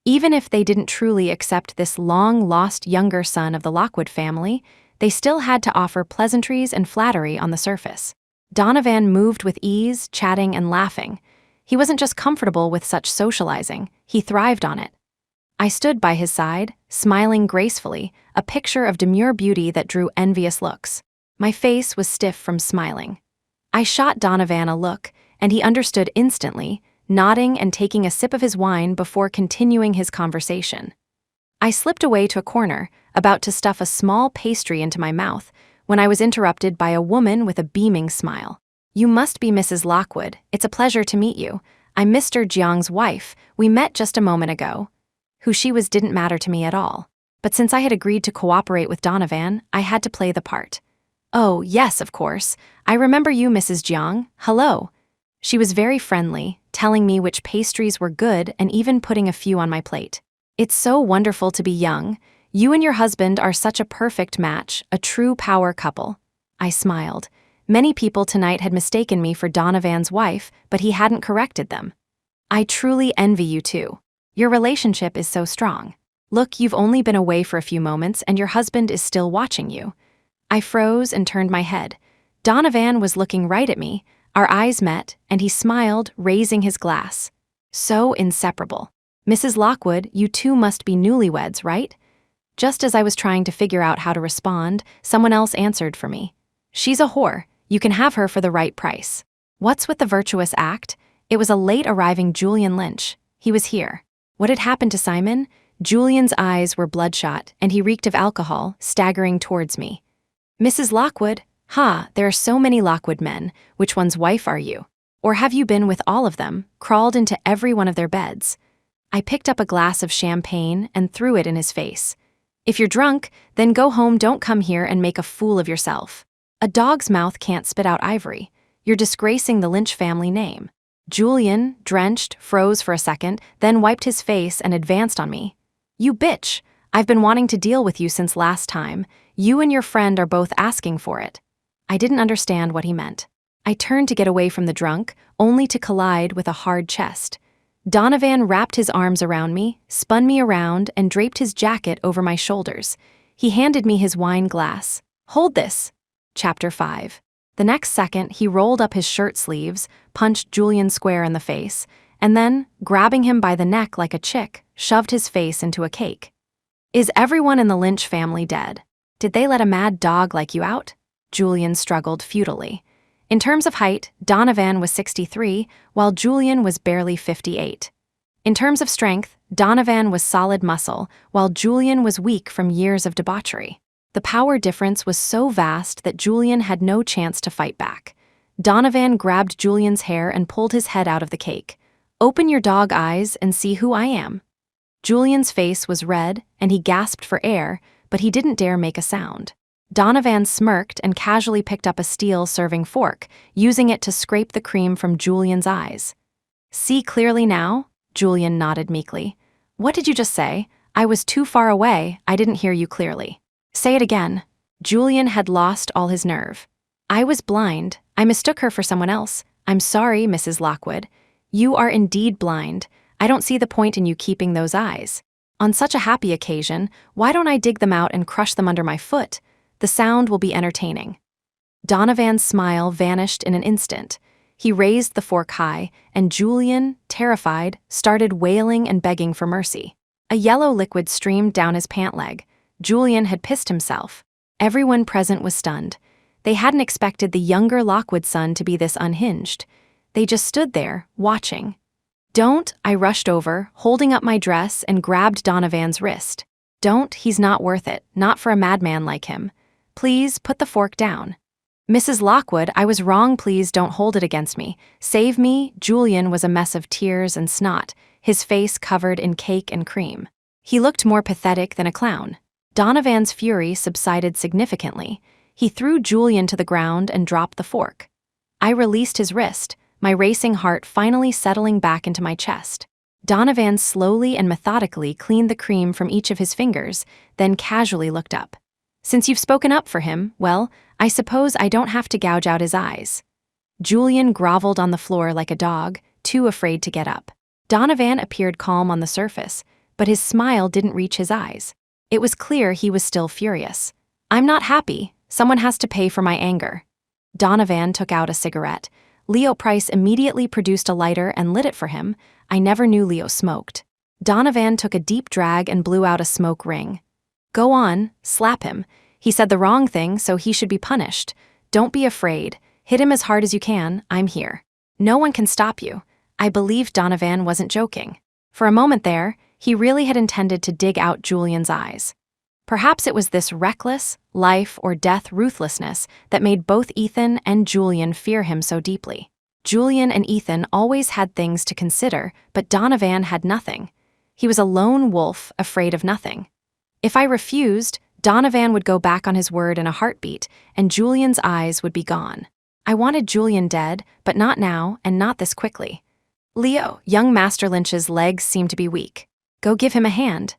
Even if they didn't truly accept this long-lost younger son of the Lockwood family, they still had to offer pleasantries and flattery on the surface. Donovan moved with ease, chatting and laughing. He wasn't just comfortable with such socializing, he thrived on it. I stood by his side, smiling gracefully, a picture of demure beauty that drew envious looks. My face was stiff from smiling. I shot Donovan a look, and he understood instantly, nodding and taking a sip of his wine before continuing his conversation. I slipped away to a corner, about to stuff a small pastry into my mouth, when I was interrupted by a woman with a beaming smile. "You must be Mrs. Lockwood. It's a pleasure to meet you. I'm Mr. Jiang's wife. We met just a moment ago." Who she was didn't matter to me at all. But since I had agreed to cooperate with Donovan, I had to play the part. "Oh, yes, of course. I remember you, Mrs. Jiang. Hello." She was very friendly, telling me which pastries were good and even putting a few on my plate. "It's so wonderful to be young. You and your husband are such a perfect match, a true power couple." I smiled. Many people tonight had mistaken me for Donovan's wife, but he hadn't corrected them. "I truly envy you too. Your relationship is so strong. Look, you've only been away for a few moments and your husband is still watching you." I froze and turned my head. Donovan was looking right at me. Our eyes met, and he smiled, raising his glass. "So inseparable. Mrs. Lockwood, you two must be newlyweds, right?" Just as I was trying to figure out how to respond, someone else answered for me. "She's a whore. You can have her for the right price." What's with the virtuous act? It was a late-arriving Julian Lynch. He was here. What had happened to Simon? Julian's eyes were bloodshot, and he reeked of alcohol, staggering towards me. "Mrs. Lockwood? Ha, there are so many Lockwood men. Which one's wife are you? Or have you been with all of them, crawled into every one of their beds?" I picked up a glass of champagne and threw it in his face. "If you're drunk, then go home. Don't come here and make a fool of yourself. A dog's mouth can't spit out ivory. You're disgracing the Lynch family name." Julian, drenched, froze for a second, then wiped his face and advanced on me. "You bitch! I've been wanting to deal with you since last time. You and your friend are both asking for it." I didn't understand what he meant. I turned to get away from the drunk, only to collide with a hard chest. Donovan wrapped his arms around me, spun me around, and draped his jacket over my shoulders. He handed me his wine glass. "Hold this." Chapter 5. The next second, he rolled up his shirt sleeves, punched Julian square in the face, and then, grabbing him by the neck like a chick, shoved his face into a cake. "Is everyone in the Lynch family dead? Did they let a mad dog like you out?" Julian struggled futilely. In terms of height, Donovan was 63, while Julian was barely 58. In terms of strength, Donovan was solid muscle, while Julian was weak from years of debauchery. The power difference was so vast that Julian had no chance to fight back. Donovan grabbed Julian's hair and pulled his head out of the cake. "Open your dog eyes and see who I am." Julian's face was red, and he gasped for air, but he didn't dare make a sound. Donovan smirked and casually picked up a steel serving fork, using it to scrape the cream from Julian's eyes. "See clearly now?" Julian nodded meekly. "What did you just say? I was too far away. I didn't hear you clearly." "Say it again." Julian had lost all his nerve. "I was blind. I mistook her for someone else. I'm sorry, Mrs. Lockwood. You are indeed blind. I don't see the point in you keeping those eyes. On such a happy occasion, why don't I dig them out and crush them under my foot? The sound will be entertaining." Donovan's smile vanished in an instant. He raised the fork high, and Julian, terrified, started wailing and begging for mercy. A yellow liquid streamed down his pant leg. Julian had pissed himself. Everyone present was stunned. They hadn't expected the younger Lockwood son to be this unhinged. They just stood there, watching. "Don't," I rushed over, holding up my dress and grabbed Donovan's wrist. "Don't, he's not worth it, not for a madman like him. Please, put the fork down." "Mrs. Lockwood, I was wrong, please don't hold it against me. Save me." Julian was a mess of tears and snot, his face covered in cake and cream. He looked more pathetic than a clown. Donovan's fury subsided significantly. He threw Julian to the ground and dropped the fork. I released his wrist, my racing heart finally settling back into my chest. Donovan slowly and methodically cleaned the cream from each of his fingers, then casually looked up. "Since you've spoken up for him, well, I suppose I don't have to gouge out his eyes." Julian groveled on the floor like a dog, too afraid to get up. Donovan appeared calm on the surface, but his smile didn't reach his eyes. It was clear he was still furious. "I'm not happy. Someone has to pay for my anger." Donovan took out a cigarette. Leo Price immediately produced a lighter and lit it for him. I never knew Leo smoked. Donovan took a deep drag and blew out a smoke ring. "Go on, slap him. He said the wrong thing, so he should be punished. Don't be afraid. Hit him as hard as you can, I'm here. No one can stop you. I believed Donovan wasn't joking. For a moment there, he really had intended to dig out Julian's eyes. Perhaps it was this reckless, life-or-death ruthlessness that made both Ethan and Julian fear him so deeply. Julian and Ethan always had things to consider, but Donovan had nothing. He was a lone wolf, afraid of nothing. If I refused, Donovan would go back on his word in a heartbeat, and Julian's eyes would be gone. I wanted Julian dead, but not now, and not this quickly. Leo, young Master Lynch's legs seemed to be weak. Go give him a hand.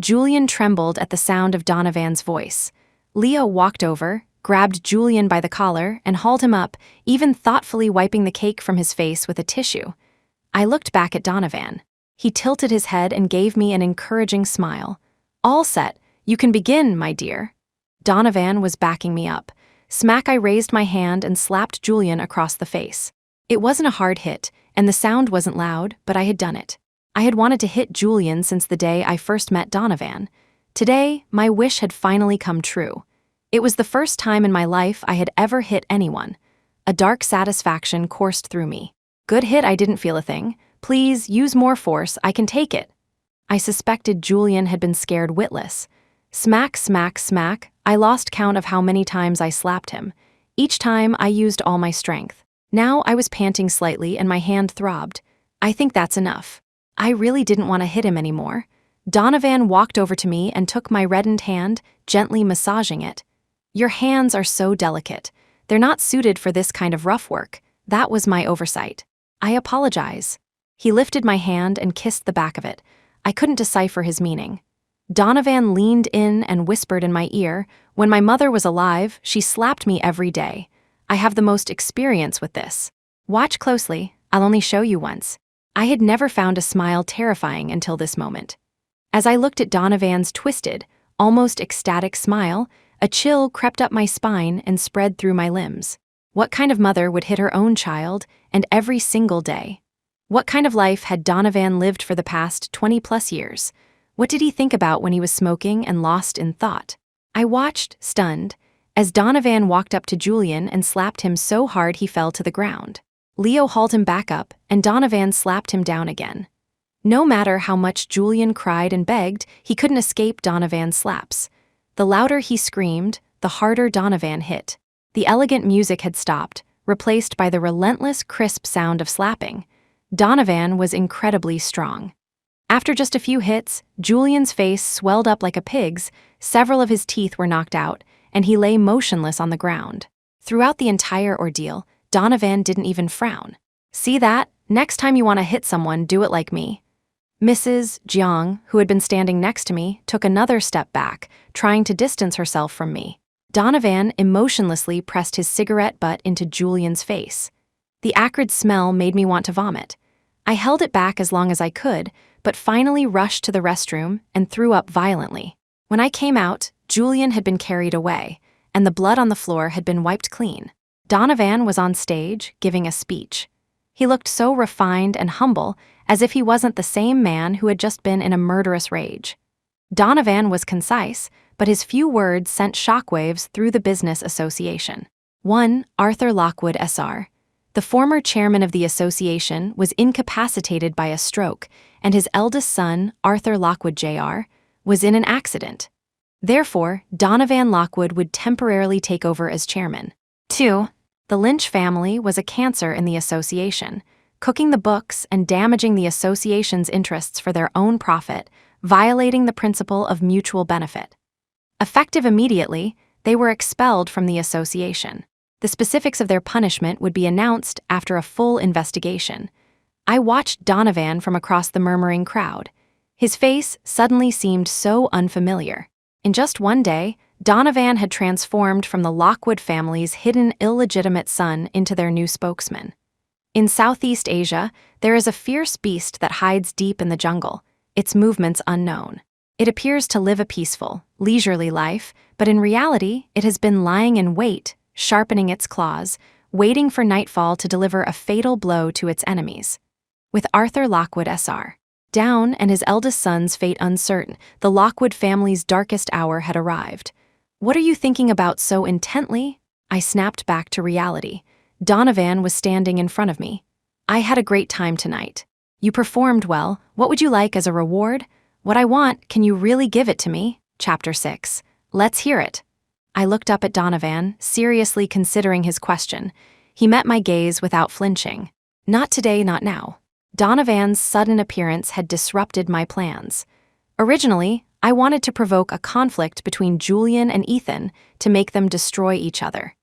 Julian trembled at the sound of Donovan's voice. Leo walked over, grabbed Julian by the collar, and hauled him up, even thoughtfully wiping the cake from his face with a tissue. I looked back at Donovan. He tilted his head and gave me an encouraging smile. All set. You can begin, my dear. Donovan was backing me up. Smack, I raised my hand and slapped Julian across the face. It wasn't a hard hit, and the sound wasn't loud, but I had done it. I had wanted to hit Julian since the day I first met Donovan. Today, my wish had finally come true. It was the first time in my life I had ever hit anyone. A dark satisfaction coursed through me. Good hit, I didn't feel a thing. Please, use more force, I can take it. I suspected Julian had been scared witless. Smack, smack, smack, I lost count of how many times I slapped him. Each time, I used all my strength. Now I was panting slightly and my hand throbbed. I think that's enough. I really didn't want to hit him anymore. Donovan walked over to me and took my reddened hand, gently massaging it. Your hands are so delicate. They're not suited for this kind of rough work. That was my oversight. I apologize. He lifted my hand and kissed the back of it. I couldn't decipher his meaning. Donovan leaned in and whispered in my ear, when my mother was alive, she slapped me every day. I have the most experience with this. Watch closely, I'll only show you once. I had never found a smile terrifying until this moment. As I looked at Donovan's twisted, almost ecstatic smile, a chill crept up my spine and spread through my limbs. What kind of mother would hit her own child, and every single day? What kind of life had Donovan lived for the past 20+ years? What did he think about when he was smoking and lost in thought? I watched, stunned, as Donovan walked up to Julian and slapped him so hard he fell to the ground. Leo hauled him back up, and Donovan slapped him down again. No matter how much Julian cried and begged, he couldn't escape Donovan's slaps. The louder he screamed, the harder Donovan hit. The elegant music had stopped, replaced by the relentless, crisp sound of slapping. Donovan was incredibly strong. After just a few hits, Julian's face swelled up like a pig's, several of his teeth were knocked out, and he lay motionless on the ground. Throughout the entire ordeal, Donovan didn't even frown. See that? Next time you want to hit someone, do it like me. Mrs. Jiang, who had been standing next to me, took another step back, trying to distance herself from me. Donovan emotionlessly pressed his cigarette butt into Julian's face. The acrid smell made me want to vomit. I held it back as long as I could, but finally rushed to the restroom and threw up violently. When I came out, Julian had been carried away, and the blood on the floor had been wiped clean. Donovan was on stage, giving a speech. He looked so refined and humble, as if he wasn't the same man who had just been in a murderous rage. Donovan was concise, but his few words sent shockwaves through the business association. 1. Arthur Lockwood Sr. The former chairman of the association was incapacitated by a stroke, and his eldest son, Arthur Lockwood Jr., was in an accident. Therefore, Donovan Lockwood would temporarily take over as chairman. 2. The Lynch family was a cancer in the association, cooking the books and damaging the association's interests for their own profit, violating the principle of mutual benefit. Effective immediately, they were expelled from the association. The specifics of their punishment would be announced after a full investigation. I watched Donovan from across the murmuring crowd. His face suddenly seemed so unfamiliar. In just one day, Donovan had transformed from the Lockwood family's hidden illegitimate son into their new spokesman. In Southeast Asia, there is a fierce beast that hides deep in the jungle, its movements unknown. It appears to live a peaceful, leisurely life, but in reality, it has been lying in wait, sharpening its claws, waiting for nightfall to deliver a fatal blow to its enemies. With Arthur Lockwood Sr. down and his eldest son's fate uncertain, the Lockwood family's darkest hour had arrived. What are you thinking about so intently? I snapped back to reality. Donovan was standing in front of me. "I had a great time tonight. You performed well. What would you like as a reward?" "What I want, can you really give it to me?" Chapter 6. Let's hear it. I looked up at Donovan, seriously considering his question. He met my gaze without flinching. "Not today, not now." Donovan's sudden appearance had disrupted my plans. Originally, I wanted to provoke a conflict between Julian and Ethan to make them destroy each other.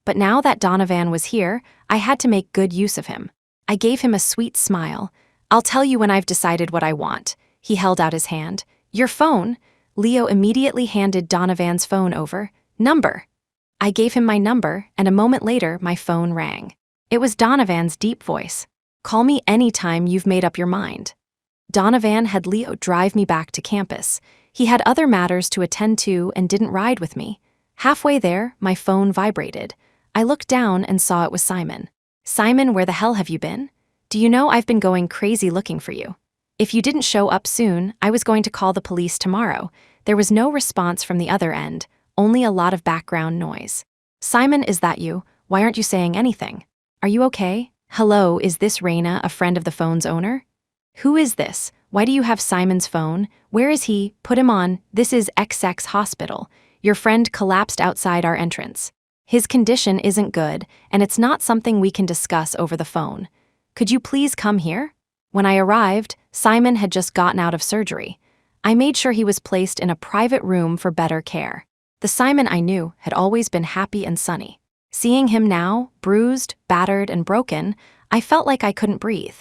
But now that Donovan was here, I had to make good use of him. I gave him a sweet smile. "I'll tell you when I've decided what I want." He held out his hand. "Your phone?" Leo immediately handed Donovan's phone over. "Number." I gave him my number, and a moment later, my phone rang. It was Donovan's deep voice. "Call me anytime you've made up your mind." Donovan had Leo drive me back to campus. He had other matters to attend to and didn't ride with me. Halfway there, my phone vibrated. I looked down and saw it was Simon. "Simon, where the hell have you been? Do you know I've been going crazy looking for you? If you didn't show up soon, I was going to call the police tomorrow." There was no response from the other end, only a lot of background noise. "Simon, is that you? Why aren't you saying anything? Are you okay? Hello, is this Raina, a friend of the phone's owner? Who is this? Why do you have Simon's phone? Where is he? Put him on. This is XX Hospital. Your friend collapsed outside our entrance. His condition isn't good, and it's not something we can discuss over the phone. Could you please come here?" When I arrived, Simon had just gotten out of surgery. I made sure he was placed in a private room for better care. The Simon I knew had always been happy and sunny. Seeing him now, bruised, battered, and broken, I felt like I couldn't breathe.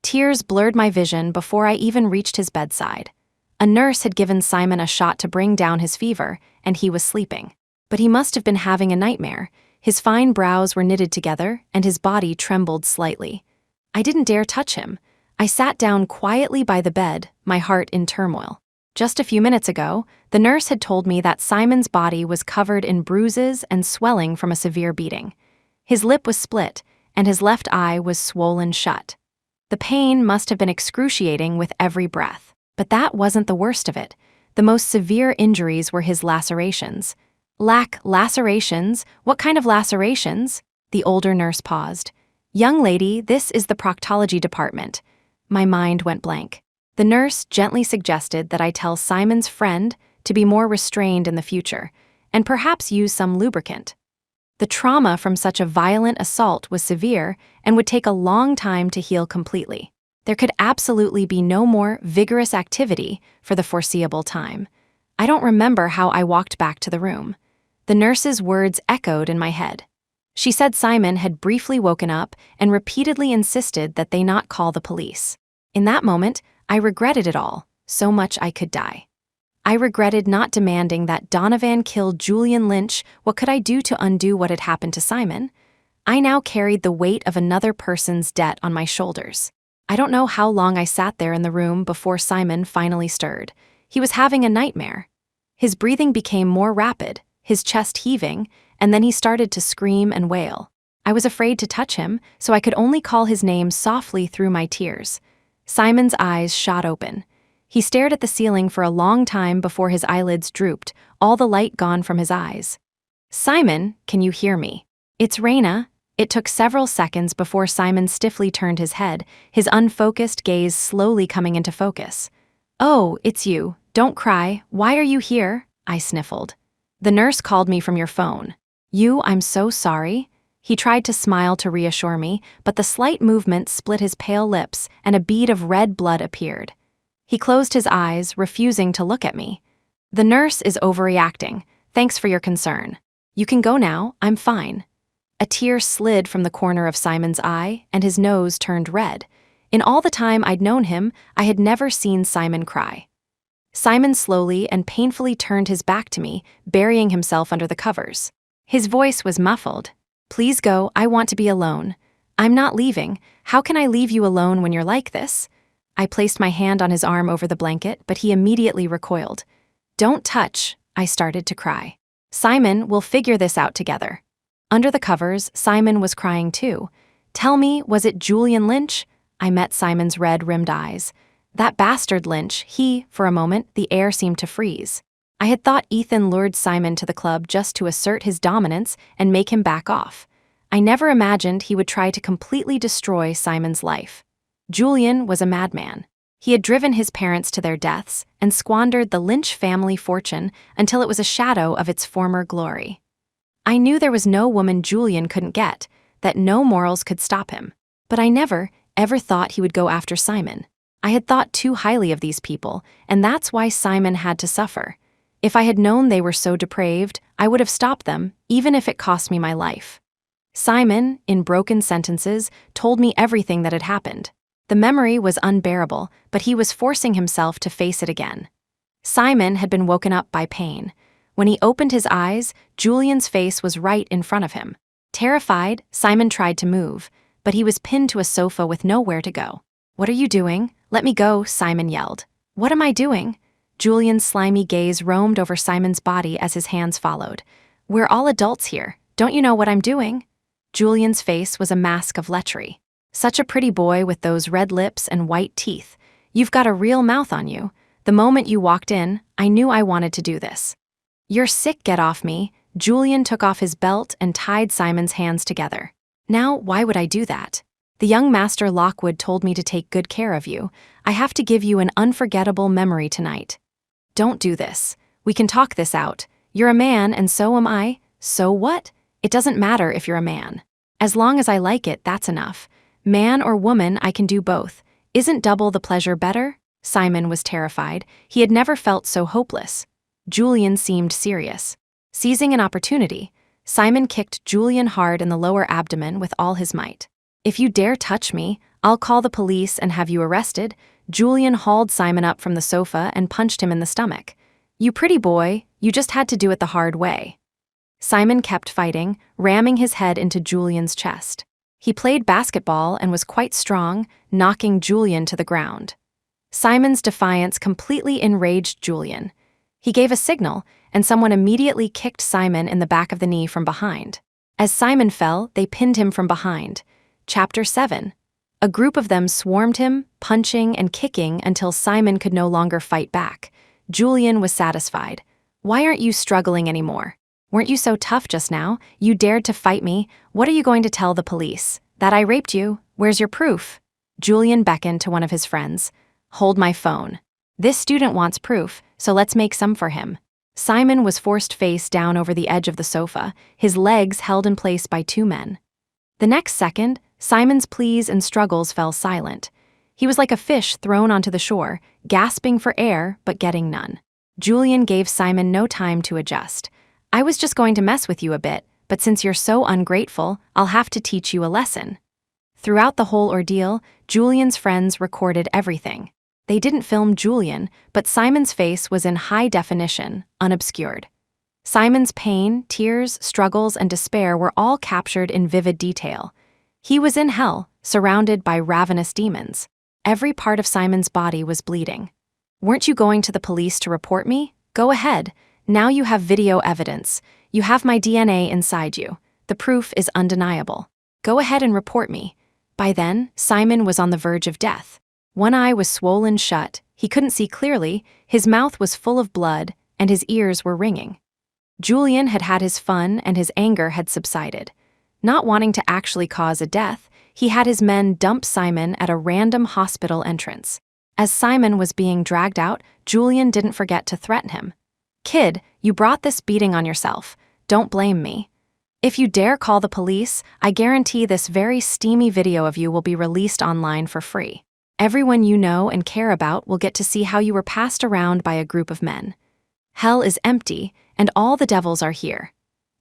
Tears blurred my vision before I even reached his bedside. A nurse had given Simon a shot to bring down his fever, and he was sleeping. But he must have been having a nightmare. His fine brows were knitted together, and his body trembled slightly. I didn't dare touch him. I sat down quietly by the bed, my heart in turmoil. Just a few minutes ago, the nurse had told me that Simon's body was covered in bruises and swelling from a severe beating. His lip was split, and his left eye was swollen shut. The pain must have been excruciating with every breath. But that wasn't the worst of it. The most severe injuries were his lacerations. Lacerations? What kind of lacerations? The older nurse paused. "Young lady, this is the proctology department." My mind went blank. The nurse gently suggested that I tell Simon's friend to be more restrained in the future, and perhaps use some lubricant. The trauma from such a violent assault was severe and would take a long time to heal completely. There could absolutely be no more vigorous activity for the foreseeable time. I don't remember how I walked back to the room. The nurse's words echoed in my head. She said Simon had briefly woken up and repeatedly insisted that they not call the police. In that moment, I regretted it all, so much I could die. I regretted not demanding that Donovan kill Julian Lynch. What could I do to undo what had happened to Simon? I now carried the weight of another person's debt on my shoulders. I don't know how long I sat there in the room before Simon finally stirred. He was having a nightmare. His breathing became more rapid, his chest heaving, and then he started to scream and wail. I was afraid to touch him, so I could only call his name softly through my tears. Simon's eyes shot open. He stared at the ceiling for a long time before his eyelids drooped, all the light gone from his eyes. "Simon, can you hear me? It's Raina." It took several seconds before Simon stiffly turned his head, his unfocused gaze slowly coming into focus. "Oh, it's you. Don't cry. Why are you here?" I sniffled. "The nurse called me from your phone." "You, I'm so sorry." He tried to smile to reassure me, but the slight movement split his pale lips and a bead of red blood appeared. He closed his eyes, refusing to look at me. "The nurse is overreacting. Thanks for your concern. You can go now. I'm fine." A tear slid from the corner of Simon's eye, and his nose turned red. In all the time I'd known him, I had never seen Simon cry. Simon slowly and painfully turned his back to me, burying himself under the covers. His voice was muffled. "Please go, I want to be alone." "I'm not leaving. How can I leave you alone when you're like this?" I placed my hand on his arm over the blanket, but he immediately recoiled. "Don't touch," I started to cry. "Simon, we'll figure this out together." Under the covers, Simon was crying too. "Tell me, was it Julian Lynch?" I met Simon's red-rimmed eyes. "That bastard Lynch, for a moment, the air seemed to freeze. I had thought Ethan lured Simon to the club just to assert his dominance and make him back off. I never imagined he would try to completely destroy Simon's life. Julian was a madman. He had driven his parents to their deaths and squandered the Lynch family fortune until it was a shadow of its former glory. I knew there was no woman Julian couldn't get, that no morals could stop him. But I never, ever thought he would go after Simon. I had thought too highly of these people, and that's why Simon had to suffer. If I had known they were so depraved, I would have stopped them, even if it cost me my life. Simon, in broken sentences, told me everything that had happened. The memory was unbearable, but he was forcing himself to face it again. Simon had been woken up by pain. When he opened his eyes, Julian's face was right in front of him. Terrified, Simon tried to move, but he was pinned to a sofa with nowhere to go. "What are you doing? Let me go," Simon yelled. "What am I doing?" Julian's slimy gaze roamed over Simon's body as his hands followed. "We're all adults here. Don't you know what I'm doing?" Julian's face was a mask of lechery. "Such a pretty boy with those red lips and white teeth. You've got a real mouth on you. The moment you walked in, I knew I wanted to do this." "You're sick, get off me." Julian took off his belt and tied Simon's hands together. "Now, why would I do that? The young master Lockwood told me to take good care of you. I have to give you an unforgettable memory tonight." "Don't do this. We can talk this out. You're a man and so am I. So what? It doesn't matter if you're a man. As long as I like it, that's enough. Man or woman, I can do both. Isn't double the pleasure better?" Simon was terrified. He had never felt so hopeless. Julian seemed serious. Seizing an opportunity, Simon kicked Julian hard in the lower abdomen with all his might. "If you dare touch me, I'll call the police and have you arrested." Julian hauled Simon up from the sofa and punched him in the stomach. "You pretty boy, you just had to do it the hard way." Simon kept fighting, ramming his head into Julian's chest. He played basketball and was quite strong, knocking Julian to the ground. Simon's defiance completely enraged Julian. He gave a signal, and someone immediately kicked Simon in the back of the knee from behind. As Simon fell, they pinned him from behind. Chapter 7. A group of them swarmed him, punching and kicking until Simon could no longer fight back. Julian was satisfied. "Why aren't you struggling anymore? Weren't you so tough just now? You dared to fight me. What are you going to tell the police? That I raped you? Where's your proof?" Julian beckoned to one of his friends. "Hold my phone. This student wants proof, so let's make some for him." Simon was forced face down over the edge of the sofa, his legs held in place by two men. The next second, Simon's pleas and struggles fell silent. He was like a fish thrown onto the shore, gasping for air but getting none. Julian gave Simon no time to adjust. "I was just going to mess with you a bit, but since you're so ungrateful, I'll have to teach you a lesson." Throughout the whole ordeal, Julian's friends recorded everything. They didn't film Julian, but Simon's face was in high definition, unobscured. Simon's pain, tears, struggles, and despair were all captured in vivid detail. He was in hell, surrounded by ravenous demons. Every part of Simon's body was bleeding. "Weren't you going to the police to report me? Go ahead. Now you have video evidence. You have my DNA inside you. The proof is undeniable. Go ahead and report me." By then, Simon was on the verge of death. One eye was swollen shut, he couldn't see clearly, his mouth was full of blood, and his ears were ringing. Julian had had his fun and his anger had subsided. Not wanting to actually cause a death, he had his men dump Simon at a random hospital entrance. As Simon was being dragged out, Julian didn't forget to threaten him. "Kid, you brought this beating on yourself. Don't blame me. If you dare call the police, I guarantee this very steamy video of you will be released online for free. Everyone you know and care about will get to see how you were passed around by a group of men. Hell is empty, and all the devils are here.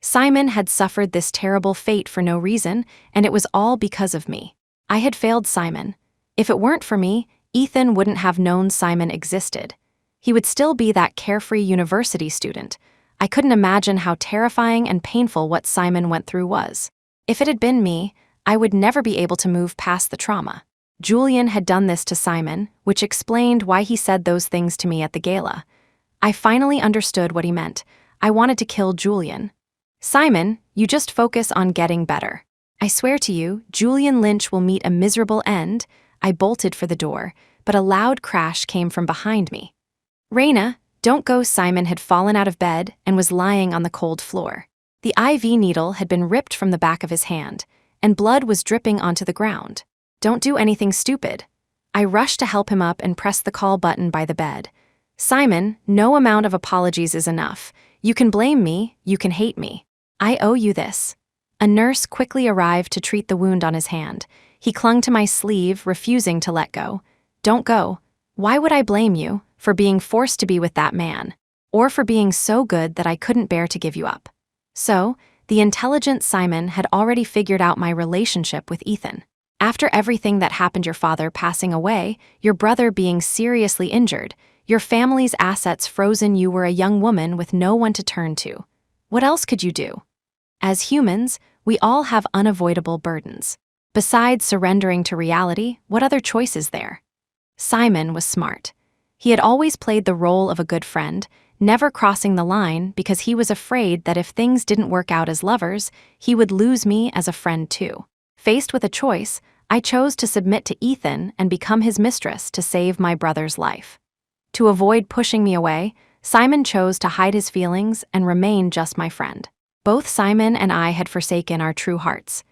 Simon had suffered this terrible fate for no reason, and it was all because of me. I had failed Simon. If it weren't for me, Ethan wouldn't have known Simon existed. He would still be that carefree university student. I couldn't imagine how terrifying and painful what Simon went through was. If it had been me, I would never be able to move past the trauma. Julian had done this to Simon, which explained why he said those things to me at the gala. I finally understood what he meant. I wanted to kill Julian. "Simon, you just focus on getting better. I swear to you, Julian Lynch will meet a miserable end." I bolted for the door, but a loud crash came from behind me. "Raina, don't go." Simon had fallen out of bed and was lying on the cold floor. The IV needle had been ripped from the back of his hand, and blood was dripping onto the ground. "Don't do anything stupid." I rushed to help him up and pressed the call button by the bed. "Simon, no amount of apologies is enough. You can blame me, you can hate me. I owe you this." A nurse quickly arrived to treat the wound on his hand. He clung to my sleeve, refusing to let go. "Don't go. Why would I blame you for being forced to be with that man, or for being so good that I couldn't bear to give you up?" So, the intelligent Simon had already figured out my relationship with Ethan. After everything that happened, your father passing away, your brother being seriously injured, your family's assets frozen, you were a young woman with no one to turn to. What else could you do? As humans, we all have unavoidable burdens. Besides surrendering to reality, what other choice is there? Simon was smart. He had always played the role of a good friend, never crossing the line because he was afraid that if things didn't work out as lovers, he would lose me as a friend too. Faced with a choice, I chose to submit to Ethan and become his mistress to save my brother's life. To avoid pushing me away, Simon chose to hide his feelings and remain just my friend. Both Simon and I had forsaken our true hearts.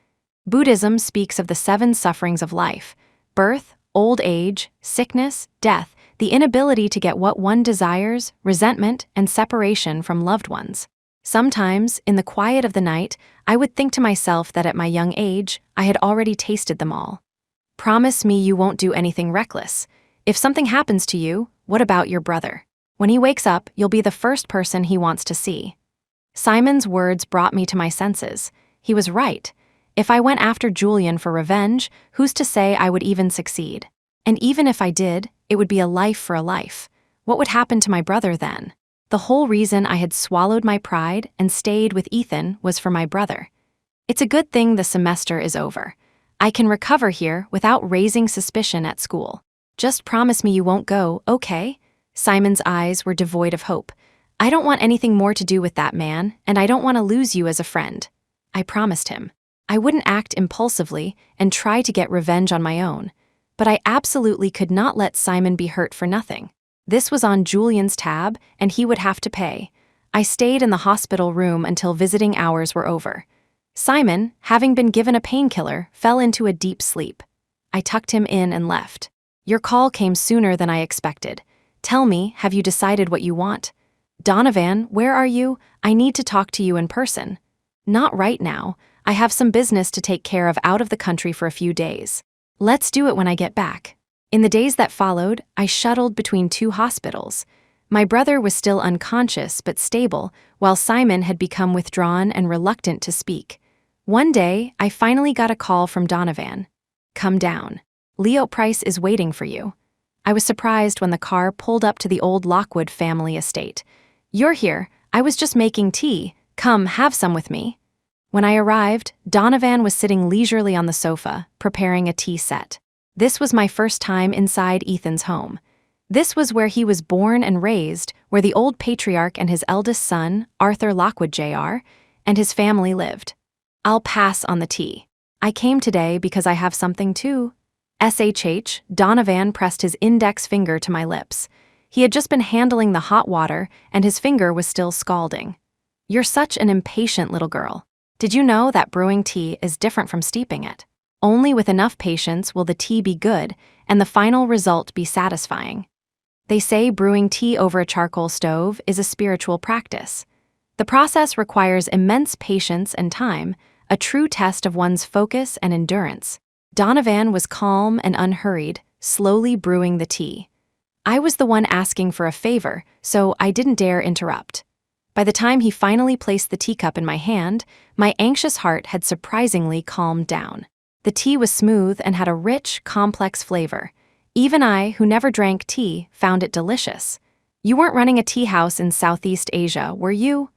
Buddhism speaks of the 7 sufferings of life: birth, old age, sickness, death, the inability to get what one desires, resentment, and separation from loved ones. Sometimes, in the quiet of the night, I would think to myself that at my young age, I had already tasted them all. Promise me you won't do anything reckless. If something happens to you, what about your brother? When he wakes up, you'll be the first person he wants to see. Simon's words brought me to my senses. He was right. If I went after Julian for revenge, who's to say I would even succeed? And even if I did, it would be a life for a life. What would happen to my brother then? The whole reason I had swallowed my pride and stayed with Ethan was for my brother. It's a good thing the semester is over. I can recover here without raising suspicion at school. Just promise me you won't go, okay? Simon's eyes were devoid of hope. I don't want anything more to do with that man, and I don't want to lose you as a friend. I promised him. I wouldn't act impulsively and try to get revenge on my own, but I absolutely could not let Simon be hurt for nothing. This was on Julian's tab, and he would have to pay. I stayed in the hospital room until visiting hours were over. Simon, having been given a painkiller, fell into a deep sleep. I tucked him in and left. Your call came sooner than I expected. Tell me, have you decided what you want? Donovan, where are you? I need to talk to you in person. Not right now. I have some business to take care of out of the country for a few days. Let's do it when I get back. In the days that followed, I shuttled between 2 hospitals. My brother was still unconscious but stable, while Simon had become withdrawn and reluctant to speak. One day, I finally got a call from Donovan. Come down. Leo Price is waiting for you. I was surprised when the car pulled up to the old Lockwood family estate. You're here. I was just making tea. Come, have some with me. When I arrived, Donovan was sitting leisurely on the sofa, preparing a tea set. This was my first time inside Ethan's home. This was where he was born and raised, where the old patriarch and his eldest son, Arthur Lockwood Jr., and his family lived. I'll pass on the tea. I came today because I have something too. SHH, Donovan pressed his index finger to my lips. He had just been handling the hot water, and his finger was still scalding. You're such an impatient little girl. Did you know that brewing tea is different from steeping it? Only with enough patience will the tea be good and the final result be satisfying. They say brewing tea over a charcoal stove is a spiritual practice. The process requires immense patience and time, a true test of one's focus and endurance. Donovan was calm and unhurried, slowly brewing the tea. I was the one asking for a favor, so I didn't dare interrupt. By the time he finally placed the teacup in my hand, my anxious heart had surprisingly calmed down. The tea was smooth and had a rich, complex flavor. Even I, who never drank tea, found it delicious. You weren't running a tea house in Southeast Asia, were you?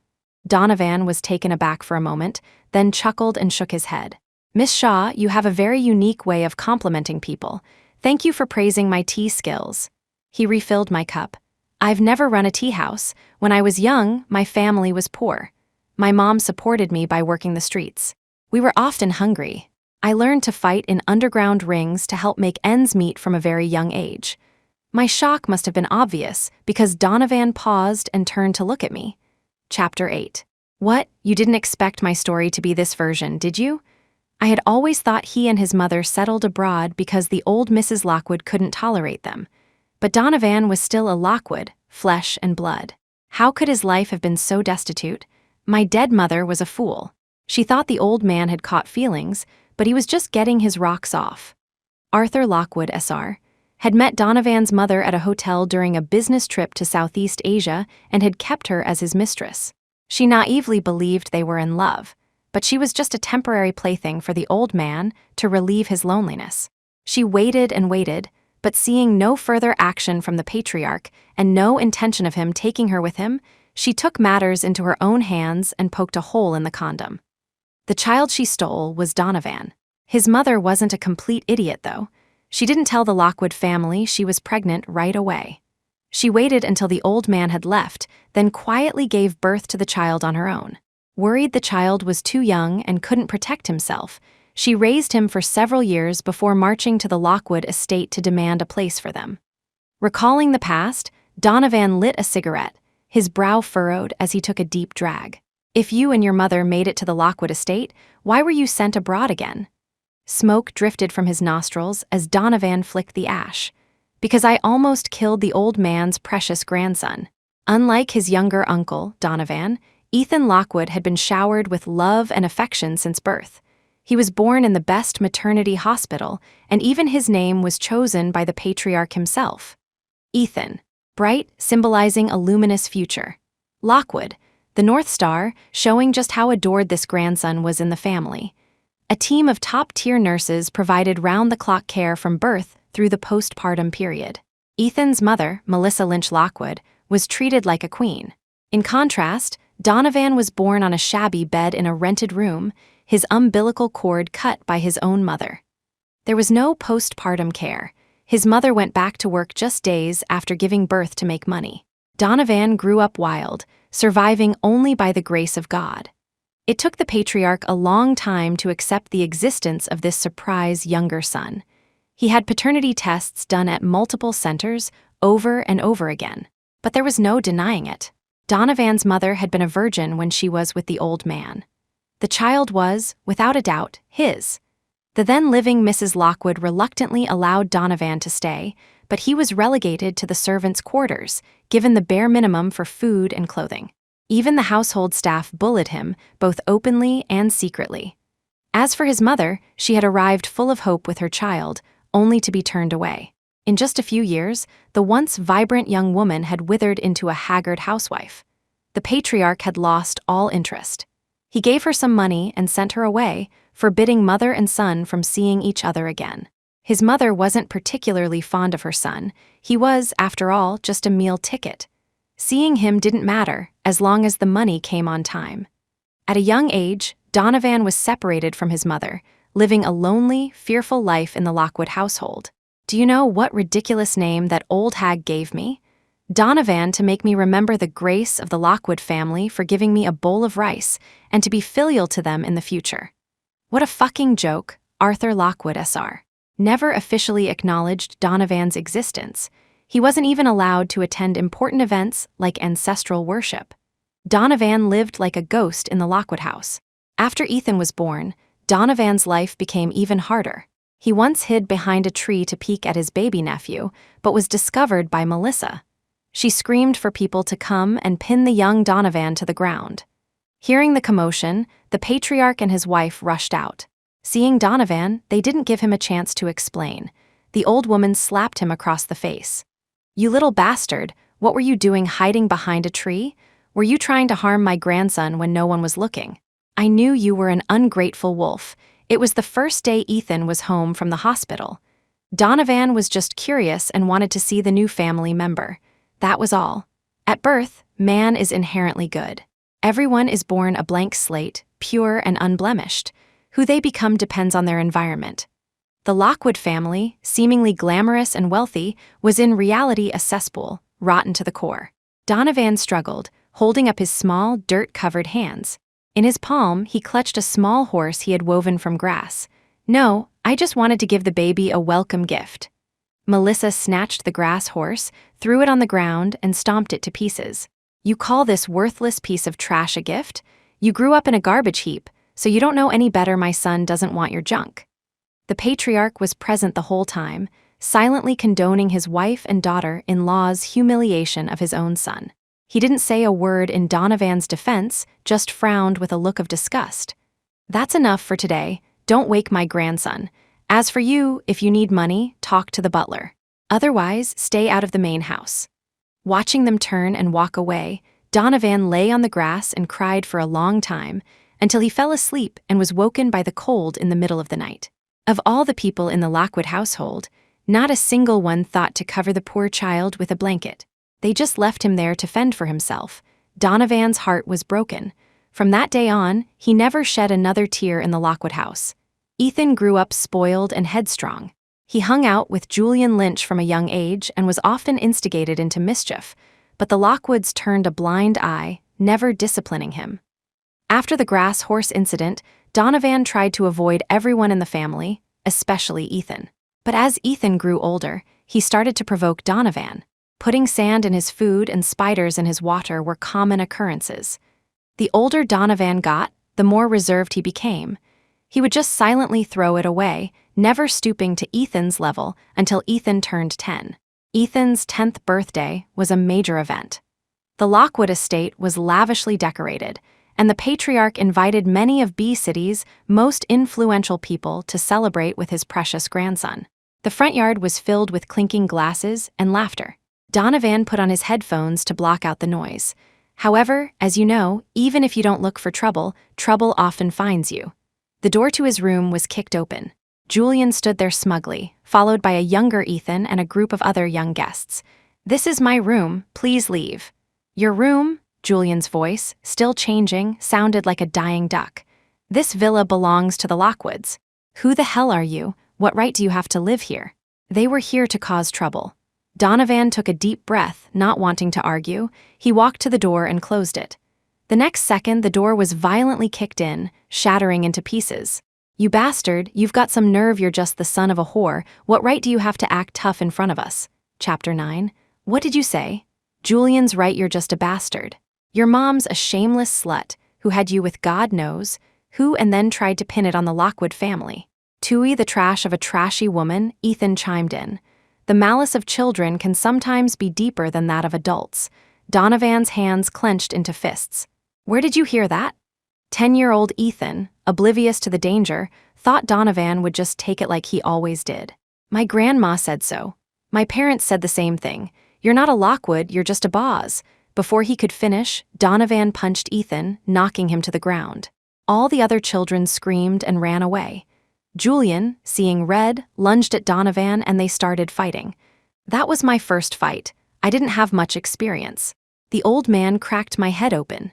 Donovan was taken aback for a moment, then chuckled and shook his head. Miss Shaw, you have a very unique way of complimenting people. Thank you for praising my tea skills. He refilled my cup. I've never run a tea house. When I was young, my family was poor. My mom supported me by working the streets. We were often hungry. I learned to fight in underground rings to help make ends meet from a very young age. My shock must have been obvious because Donovan paused and turned to look at me. Chapter 8. What? You didn't expect my story to be this version, did you? I had always thought he and his mother settled abroad because the old Mrs. Lockwood couldn't tolerate them. But Donovan was still a Lockwood, flesh and blood. How could his life have been so destitute? My dead mother was a fool. She thought the old man had caught feelings, but he was just getting his rocks off. Arthur Lockwood, SR, had met Donovan's mother at a hotel during a business trip to Southeast Asia and had kept her as his mistress. She naively believed they were in love, but she was just a temporary plaything for the old man to relieve his loneliness. She waited and waited, but seeing no further action from the patriarch and no intention of him taking her with him, she took matters into her own hands and poked a hole in the condom. The child she stole was Donovan. His mother wasn't a complete idiot, though. She didn't tell the Lockwood family she was pregnant right away. She waited until the old man had left, then quietly gave birth to the child on her own. Worried the child was too young and couldn't protect himself, she raised him for several years before marching to the Lockwood estate to demand a place for them. Recalling the past, Donovan lit a cigarette, his brow furrowed as he took a deep drag. If you and your mother made it to the Lockwood estate, why were you sent abroad again? Smoke drifted from his nostrils as Donovan flicked the ash. Because I almost killed the old man's precious grandson. Unlike his younger uncle, Donovan, Ethan Lockwood had been showered with love and affection since birth. He was born in the best maternity hospital, and even his name was chosen by the patriarch himself. Ethan, bright, symbolizing a luminous future. Lockwood, the North Star, showing just how adored this grandson was in the family. A team of top-tier nurses provided round-the-clock care from birth through the postpartum period. Ethan's mother, Melissa Lynch Lockwood, was treated like a queen. In contrast, Donovan was born on a shabby bed in a rented room, his umbilical cord cut by his own mother. There was no postpartum care. His mother went back to work just days after giving birth to make money. Donovan grew up wild, surviving only by the grace of God. It took the patriarch a long time to accept the existence of this surprise younger son. He had paternity tests done at multiple centers over and over again, but there was no denying it. Donovan's mother had been a virgin when she was with the old man. The child was, without a doubt, his. The then-living Mrs. Lockwood reluctantly allowed Donovan to stay, but he was relegated to the servants' quarters, given the bare minimum for food and clothing. Even the household staff bullied him, both openly and secretly. As for his mother, she had arrived full of hope with her child, only to be turned away. In just a few years, the once vibrant young woman had withered into a haggard housewife. The patriarch had lost all interest. He gave her some money and sent her away, forbidding mother and son from seeing each other again. His mother wasn't particularly fond of her son. He was, after all, just a meal ticket. Seeing him didn't matter, as long as the money came on time. At a young age, Donovan was separated from his mother, living a lonely, fearful life in the Lockwood household. Do you know what ridiculous name that old hag gave me? Donovan, to make me remember the grace of the Lockwood family for giving me a bowl of rice and to be filial to them in the future. What a fucking joke, Arthur Lockwood SR. Never officially acknowledged Donovan's existence. He wasn't even allowed to attend important events like ancestral worship. Donovan lived like a ghost in the Lockwood house. After Ethan was born, Donovan's life became even harder. He once hid behind a tree to peek at his baby nephew, but was discovered by Melissa. She screamed for people to come and pin the young Donovan to the ground. Hearing the commotion, the patriarch and his wife rushed out. Seeing Donovan, they didn't give him a chance to explain. The old woman slapped him across the face. "You little bastard, what were you doing hiding behind a tree? Were you trying to harm my grandson when no one was looking? I knew you were an ungrateful wolf. It was the first day Ethan was home from the hospital. Donovan was just curious and wanted to see the new family member. That was all. At birth, man is inherently good. Everyone is born a blank slate, pure and unblemished. Who they become depends on their environment. The Lockwood family, seemingly glamorous and wealthy, was in reality a cesspool, rotten to the core. Donovan struggled, holding up his small, dirt-covered hands. In his palm, he clutched a small horse he had woven from grass. "No, I just wanted to give the baby a welcome gift." Melissa snatched the grass horse, threw it on the ground, and stomped it to pieces. "You call this worthless piece of trash a gift? You grew up in a garbage heap, so you don't know any better. My son doesn't want your junk." The patriarch was present the whole time, silently condoning his wife and daughter-in-law's humiliation of his own son. He didn't say a word in Donovan's defense, just frowned with a look of disgust. "That's enough for today. Don't wake my grandson. As for you, if you need money, talk to the butler. Otherwise, stay out of the main house." Watching them turn and walk away, Donovan lay on the grass and cried for a long time, until he fell asleep and was woken by the cold in the middle of the night. Of all the people in the Lockwood household, not a single one thought to cover the poor child with a blanket. They just left him there to fend for himself. Donovan's heart was broken. From that day on, he never shed another tear in the Lockwood house. Ethan grew up spoiled and headstrong. He hung out with Julian Lynch from a young age and was often instigated into mischief, but the Lockwoods turned a blind eye, never disciplining him. After the grass horse incident, Donovan tried to avoid everyone in the family, especially Ethan. But as Ethan grew older, he started to provoke Donovan. Putting sand in his food and spiders in his water were common occurrences. The older Donovan got, the more reserved he became. He would just silently throw it away, never stooping to Ethan's level until Ethan turned 10. Ethan's 10th birthday was a major event. The Lockwood estate was lavishly decorated, and the patriarch invited many of B-City's most influential people to celebrate with his precious grandson. The front yard was filled with clinking glasses and laughter. Donovan put on his headphones to block out the noise. However, as you know, even if you don't look for trouble, trouble often finds you. The door to his room was kicked open. Julian stood there smugly, followed by a younger Ethan and a group of other young guests. "This is my room, please leave." "Your room?" Julian's voice, still changing, sounded like a dying duck. "This villa belongs to the Lockwoods. Who the hell are you? What right do you have to live here?" They were here to cause trouble. Donovan took a deep breath, not wanting to argue. He walked to the door and closed it. The next second, the door was violently kicked in, shattering into pieces. "You bastard, you've got some nerve. You're just the son of a whore. What right do you have to act tough in front of us?" Chapter 9. "What did you say?" "Julian's right, you're just a bastard. Your mom's a shameless slut who had you with God knows who and then tried to pin it on the Lockwood family." "Tui, the trash of a trashy woman," Ethan chimed in. "The malice of children can sometimes be deeper than that of adults." Donovan's hands clenched into fists. "Where did you hear that?" 10-year-old Ethan, oblivious to the danger, thought Donovan would just take it like he always did. "My grandma said so. My parents said the same thing. You're not a Lockwood, you're just a boss." Before he could finish, Donovan punched Ethan, knocking him to the ground. All the other children screamed and ran away. Julian, seeing red, lunged at Donovan and they started fighting. "That was my first fight. I didn't have much experience. The old man cracked my head open."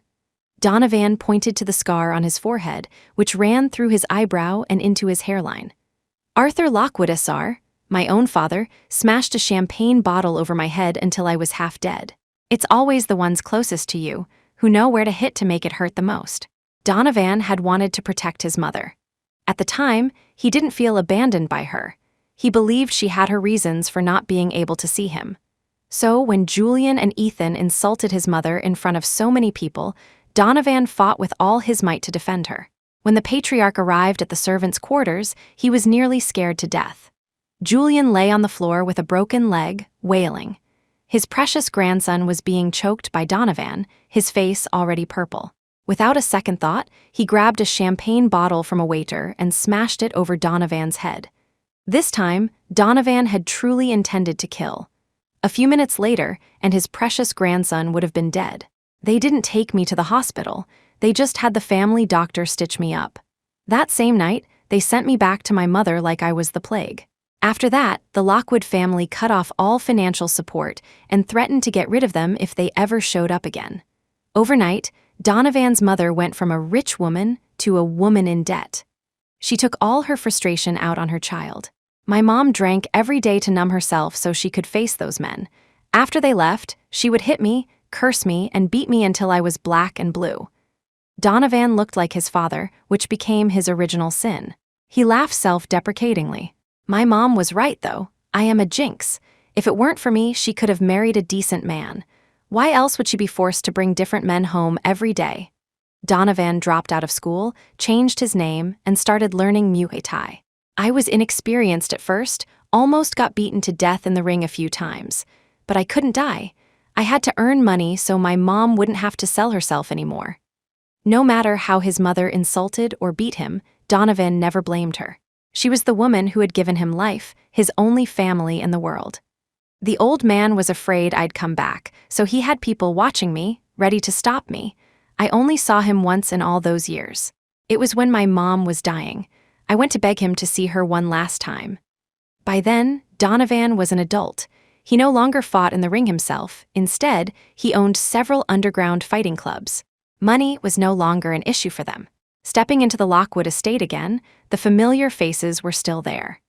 Donovan pointed to the scar on his forehead, which ran through his eyebrow and into his hairline. "Arthur Lockwood SR, my own father, smashed a champagne bottle over my head until I was half dead. It's always the ones closest to you who know where to hit to make it hurt the most." Donovan had wanted to protect his mother. At the time, he didn't feel abandoned by her. He believed she had her reasons for not being able to see him. So when Julian and Ethan insulted his mother in front of so many people, Donovan fought with all his might to defend her. When the patriarch arrived at the servants' quarters, he was nearly scared to death. Julian lay on the floor with a broken leg, wailing. His precious grandson was being choked by Donovan, his face already purple. Without a second thought, he grabbed a champagne bottle from a waiter and smashed it over Donovan's head. This time, Donovan had truly intended to kill. A few minutes later, and his precious grandson would have been dead. "They didn't take me to the hospital. They just had the family doctor stitch me up. That same night, they sent me back to my mother like I was the plague." After that, the Lockwood family cut off all financial support and threatened to get rid of them if they ever showed up again. Overnight, Donovan's mother went from a rich woman to a woman in debt. She took all her frustration out on her child. "My mom drank every day to numb herself so she could face those men. After they left, she would hit me, curse me, and beat me until I was black and blue." Donovan looked like his father, which became his original sin. He laughed self-deprecatingly. "My mom was right, though. I am a jinx. If it weren't for me, she could have married a decent man. Why else would she be forced to bring different men home every day?" Donovan dropped out of school, changed his name, and started learning Muay Thai. I was inexperienced at first, almost got beaten to death in the ring a few times. But I couldn't die. I had to earn money so my mom wouldn't have to sell herself anymore. No matter how his mother insulted or beat him, Donovan never blamed her. She was the woman who had given him life, his only family in the world. The old man was afraid I'd come back, so he had people watching me, ready to stop me. I only saw him once in all those years. It was when my mom was dying. I went to beg him to see her one last time. By then, Donovan was an adult. He no longer fought in the ring himself. Instead, he owned several underground fighting clubs. Money was no longer an issue for them. Stepping into the Lockwood estate again, the familiar faces were still there.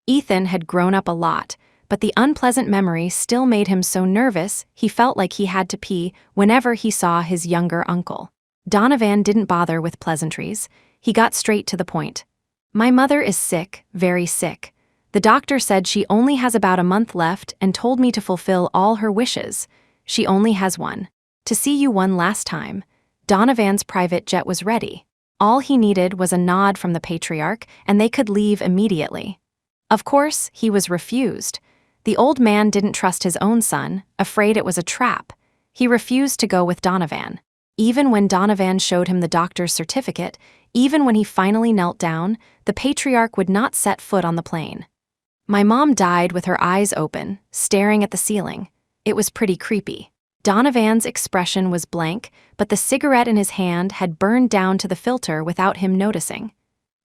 Ethan had grown up a lot, but the unpleasant memory still made him so nervous he felt like he had to pee whenever he saw his younger uncle. Donovan didn't bother with pleasantries. He got straight to the point. "My mother is sick, very sick. The doctor said she only has about a month left and told me to fulfill all her wishes. She only has one. To see you one last time." Donovan's private jet was ready. All he needed was a nod from the patriarch, and they could leave immediately. Of course, he was refused. The old man didn't trust his own son, afraid it was a trap. He refused to go with Donovan. Even when Donovan showed him the doctor's certificate, even when he finally knelt down, the patriarch would not set foot on the plane. My mom died with her eyes open, staring at the ceiling. It was pretty creepy. Donovan's expression was blank, but the cigarette in his hand had burned down to the filter without him noticing.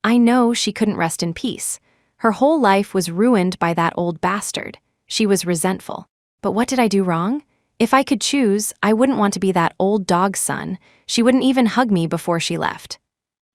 I know she couldn't rest in peace. Her whole life was ruined by that old bastard. She was resentful. But what did I do wrong? If I could choose, I wouldn't want to be that old dog's son. She wouldn't even hug me before she left.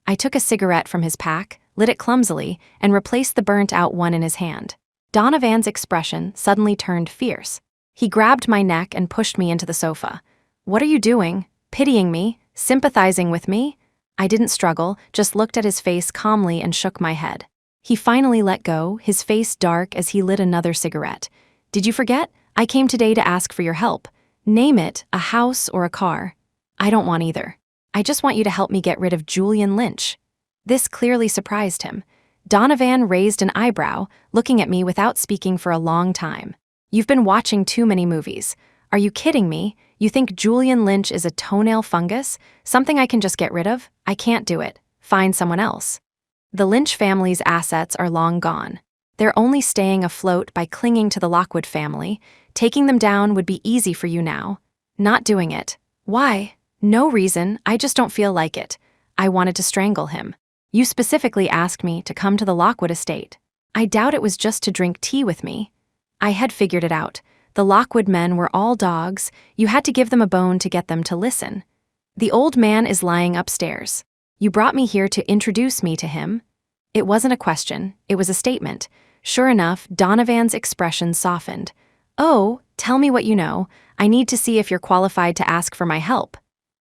I took a cigarette from his pack, lit it clumsily, and replaced the burnt-out one in his hand. Donovan's expression suddenly turned fierce. He grabbed my neck and pushed me into the sofa. "What are you doing? Pitying me? Sympathizing with me?" I didn't struggle, just looked at his face calmly and shook my head. He finally let go, his face dark as he lit another cigarette. "Did you forget? I came today to ask for your help. Name it, a house or a car. I don't want either. I just want you to help me get rid of Julian Lynch." This clearly surprised him. Donovan raised an eyebrow, looking at me without speaking for a long time. "You've been watching too many movies. Are you kidding me? You think Julian Lynch is a toenail fungus? Something I can just get rid of? I can't do it. Find someone else." The Lynch family's assets are long gone. They're only staying afloat by clinging to the Lockwood family. Taking them down would be easy for you now. Not doing it. Why? No reason, I just don't feel like it. I wanted to strangle him. You specifically asked me to come to the Lockwood estate. I doubt it was just to drink tea with me. I had figured it out. The Lockwood men were all dogs. You had to give them a bone to get them to listen. The old man is lying upstairs. You brought me here to introduce me to him. It wasn't a question, it was a statement. Sure enough, Donovan's expression softened. "Oh, tell me what you know. I need to see if you're qualified to ask for my help."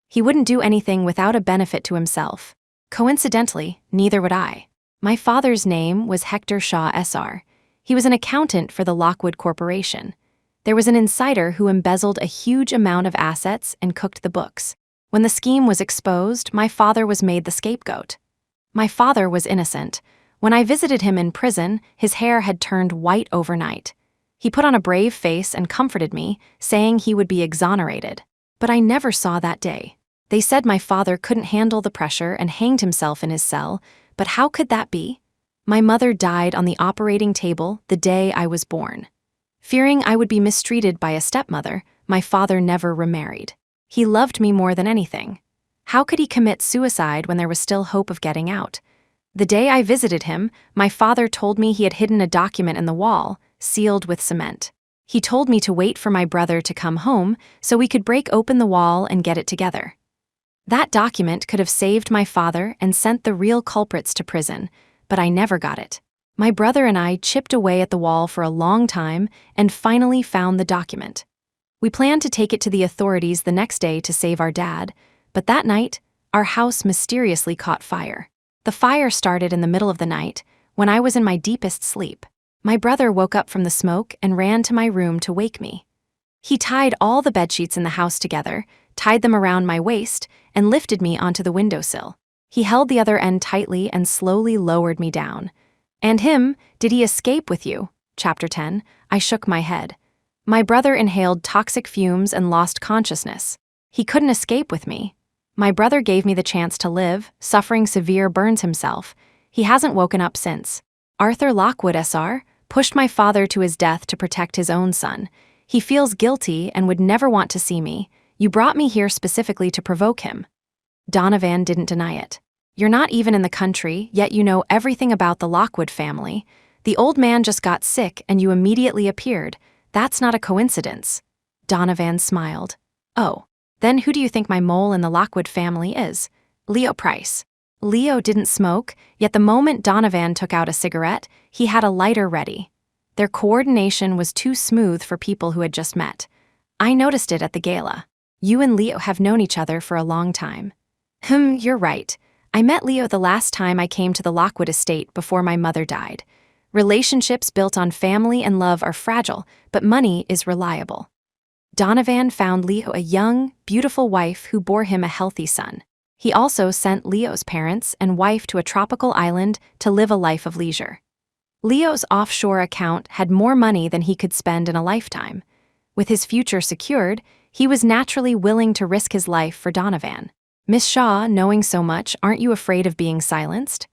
He wouldn't do anything without a benefit to himself. Coincidentally, neither would I. My father's name was Hector Shaw SR. He was an accountant for the Lockwood Corporation. There was an insider who embezzled a huge amount of assets and cooked the books. When the scheme was exposed, my father was made the scapegoat. My father was innocent. When I visited him in prison, his hair had turned white overnight. He put on a brave face and comforted me, saying he would be exonerated. But I never saw that day. They said my father couldn't handle the pressure and hanged himself in his cell, but how could that be? My mother died on the operating table the day I was born. Fearing I would be mistreated by a stepmother, my father never remarried. He loved me more than anything. How could he commit suicide when there was still hope of getting out? The day I visited him, my father told me he had hidden a document in the wall, sealed with cement. He told me to wait for my brother to come home so we could break open the wall and get it together. That document could have saved my father and sent the real culprits to prison, but I never got it. My brother and I chipped away at the wall for a long time and finally found the document. We planned to take it to the authorities the next day to save our dad, but that night, our house mysteriously caught fire. The fire started in the middle of the night, when I was in my deepest sleep. My brother woke up from the smoke and ran to my room to wake me. He tied all the bedsheets in the house together, tied them around my waist, and lifted me onto the windowsill. He held the other end tightly and slowly lowered me down. And him, did he escape with you? Chapter 10. I shook my head. My brother inhaled toxic fumes and lost consciousness. He couldn't escape with me. My brother gave me the chance to live, suffering severe burns himself. He hasn't woken up since. Arthur Lockwood, SR, pushed my father to his death to protect his own son. He feels guilty and would never want to see me. You brought me here specifically to provoke him. Donovan didn't deny it. You're not even in the country, yet you know everything about the Lockwood family. The old man just got sick and you immediately appeared. That's not a coincidence. Donovan smiled. Oh, then who do you think my mole in the Lockwood family is? Leo Price. Leo didn't smoke, yet the moment Donovan took out a cigarette, he had a lighter ready. Their coordination was too smooth for people who had just met. I noticed it at the gala. You and Leo have known each other for a long time. You're right. I met Leo the last time I came to the Lockwood estate before my mother died. Relationships built on family and love are fragile, but money is reliable. Donovan found Leo a young, beautiful wife who bore him a healthy son. He also sent Leo's parents and wife to a tropical island to live a life of leisure. Leo's offshore account had more money than he could spend in a lifetime. With his future secured, he was naturally willing to risk his life for Donovan. Miss Shaw, knowing so much, aren't you afraid of being silenced?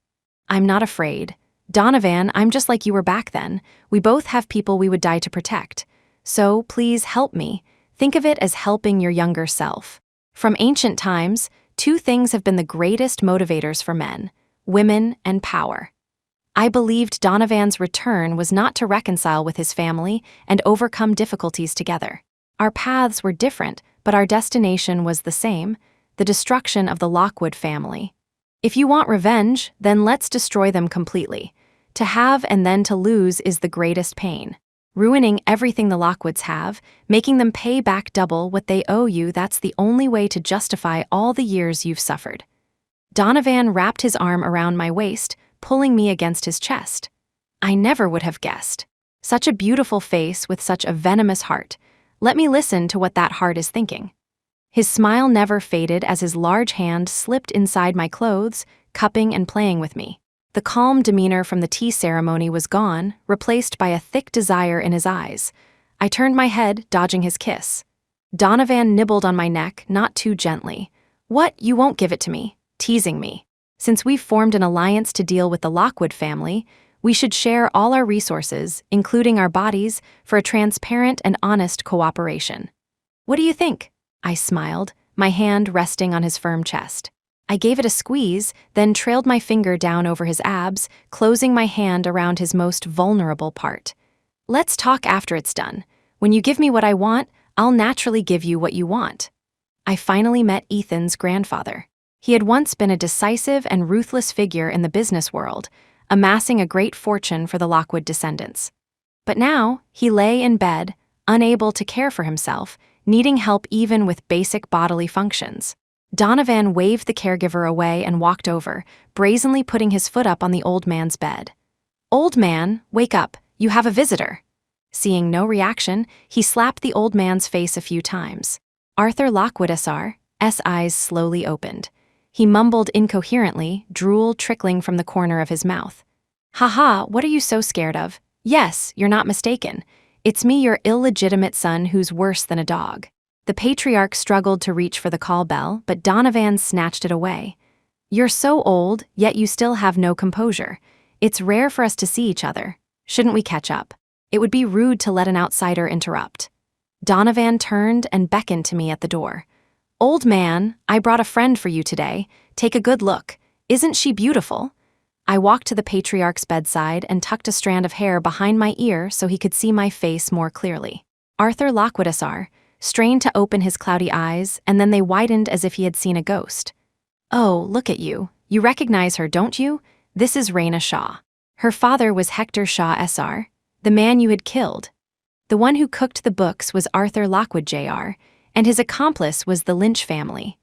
I'm not afraid. Donovan, I'm just like you were back then. We both have people we would die to protect. So, please help me. Think of it as helping your younger self. From ancient times, two things have been the greatest motivators for men: women and power. I believed Donovan's return was not to reconcile with his family and overcome difficulties together. Our paths were different, but our destination was the same: the destruction of the Lockwood family. If you want revenge, then let's destroy them completely. To have and then to lose is the greatest pain. Ruining everything the Lockwoods have, making them pay back double what they owe you, that's the only way to justify all the years you've suffered. Donovan wrapped his arm around my waist, pulling me against his chest. I never would have guessed. Such a beautiful face with such a venomous heart. Let me listen to what that heart is thinking. His smile never faded as his large hand slipped inside my clothes, cupping and playing with me. The calm demeanor from the tea ceremony was gone, replaced by a thick desire in his eyes. I turned my head, dodging his kiss. Donovan nibbled on my neck, not too gently. What, you won't give it to me? Teasing me. Since we've formed an alliance to deal with the Lockwood family, we should share all our resources, including our bodies, for a transparent and honest cooperation. What do you think? I smiled, my hand resting on his firm chest. I gave it a squeeze, then trailed my finger down over his abs, closing my hand around his most vulnerable part. Let's talk after it's done. When you give me what I want, I'll naturally give you what you want. I finally met Ethan's grandfather. He had once been a decisive and ruthless figure in the business world, amassing a great fortune for the Lockwood descendants. But now, he lay in bed, unable to care for himself, needing help even with basic bodily functions. Donovan waved the caregiver away and walked over, brazenly putting his foot up on the old man's bed. Old man, wake up, you have a visitor. Seeing no reaction, he slapped the old man's face a few times. Arthur Lockwood SR's eyes slowly opened. He mumbled incoherently, drool trickling from the corner of his mouth. Haha, what are you so scared of? Yes, you're not mistaken. It's me, your illegitimate son who's worse than a dog. The patriarch struggled to reach for the call bell, but Donovan snatched it away. You're so old, yet you still have no composure. It's rare for us to see each other. Shouldn't we catch up? It would be rude to let an outsider interrupt. Donovan turned and beckoned to me at the door. Old man, I brought a friend for you today. Take a good look. Isn't she beautiful? I walked to the patriarch's bedside and tucked a strand of hair behind my ear so he could see my face more clearly. Arthur Lockwood strained to open his cloudy eyes, and then they widened as if he had seen a ghost. Oh, look at you. You recognize her, don't you? This is Raina Shaw. Her father was Hector Shaw SR, the man you had killed. The one who cooked the books was Arthur Lockwood Jr., and his accomplice was the Lynch family.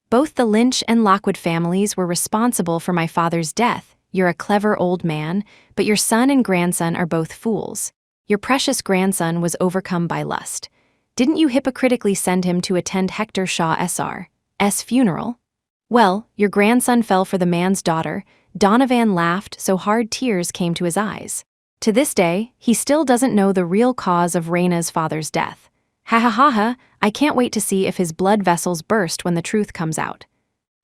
Both the Lynch and Lockwood families were responsible for my father's death. You're a clever old man, but your son and grandson are both fools. Your precious grandson was overcome by lust. Didn't you hypocritically send him to attend Hector Shaw Sr.'s funeral? Well, your grandson fell for the man's daughter. Donovan laughed so hard tears came to his eyes. To this day, he still doesn't know the real cause of Raina's father's death. Ha ha ha ha, I can't wait to see if his blood vessels burst when the truth comes out.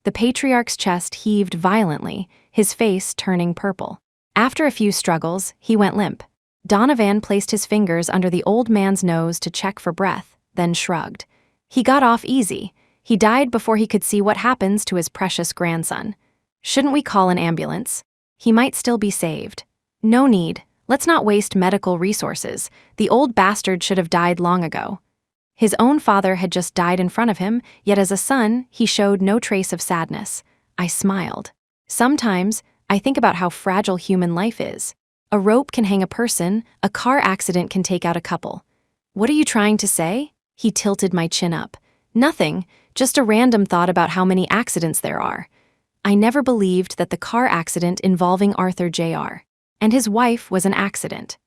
The patriarch's chest heaved violently, his face turning purple. After a few struggles, he went limp. Donovan placed his fingers under the old man's nose to check for breath, then shrugged. He got off easy. He died before he could see what happens to his precious grandson. Shouldn't we call an ambulance? He might still be saved. No need. Let's not waste medical resources. The old bastard should have died long ago. His own father had just died in front of him, yet as a son, he showed no trace of sadness. I smiled. Sometimes, I think about how fragile human life is. A rope can hang a person, a car accident can take out a couple. What are you trying to say? He tilted my chin up. Nothing, just a random thought about how many accidents there are. I never believed that the car accident involving Arthur Jr. and his wife was an accident.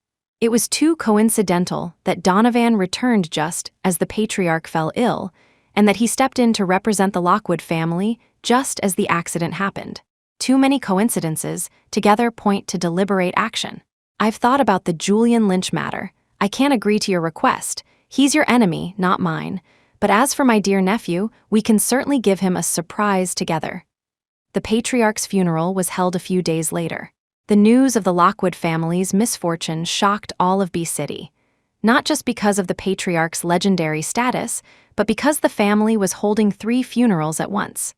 It was too coincidental that Donovan returned just as the patriarch fell ill, and that he stepped in to represent the Lockwood family just as the accident happened. Too many coincidences together point to deliberate action. I've thought about the Julian Lynch matter. I can't agree to your request. He's your enemy, not mine. But as for my dear nephew, we can certainly give him a surprise together. The patriarch's funeral was held a few days later. The news of the Lockwood family's misfortune shocked all of B City. Not just because of the patriarch's legendary status, but because the family was holding 3 funerals at once.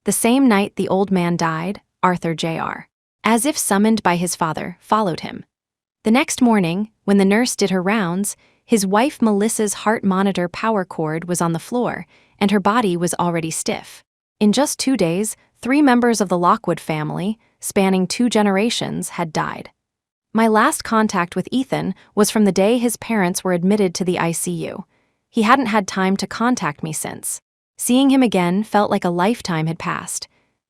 The same night the old man died, Arthur Jr., as if summoned by his father, followed him. The next morning, when the nurse did her rounds, his wife Melissa's heart monitor power cord was on the floor, and her body was already stiff. In just 2 days, 3 members of the Lockwood family, spanning 2 generations, had died. My last contact with Ethan was from the day his parents were admitted to the ICU. He hadn't had time to contact me since. Seeing him again felt like a lifetime had passed.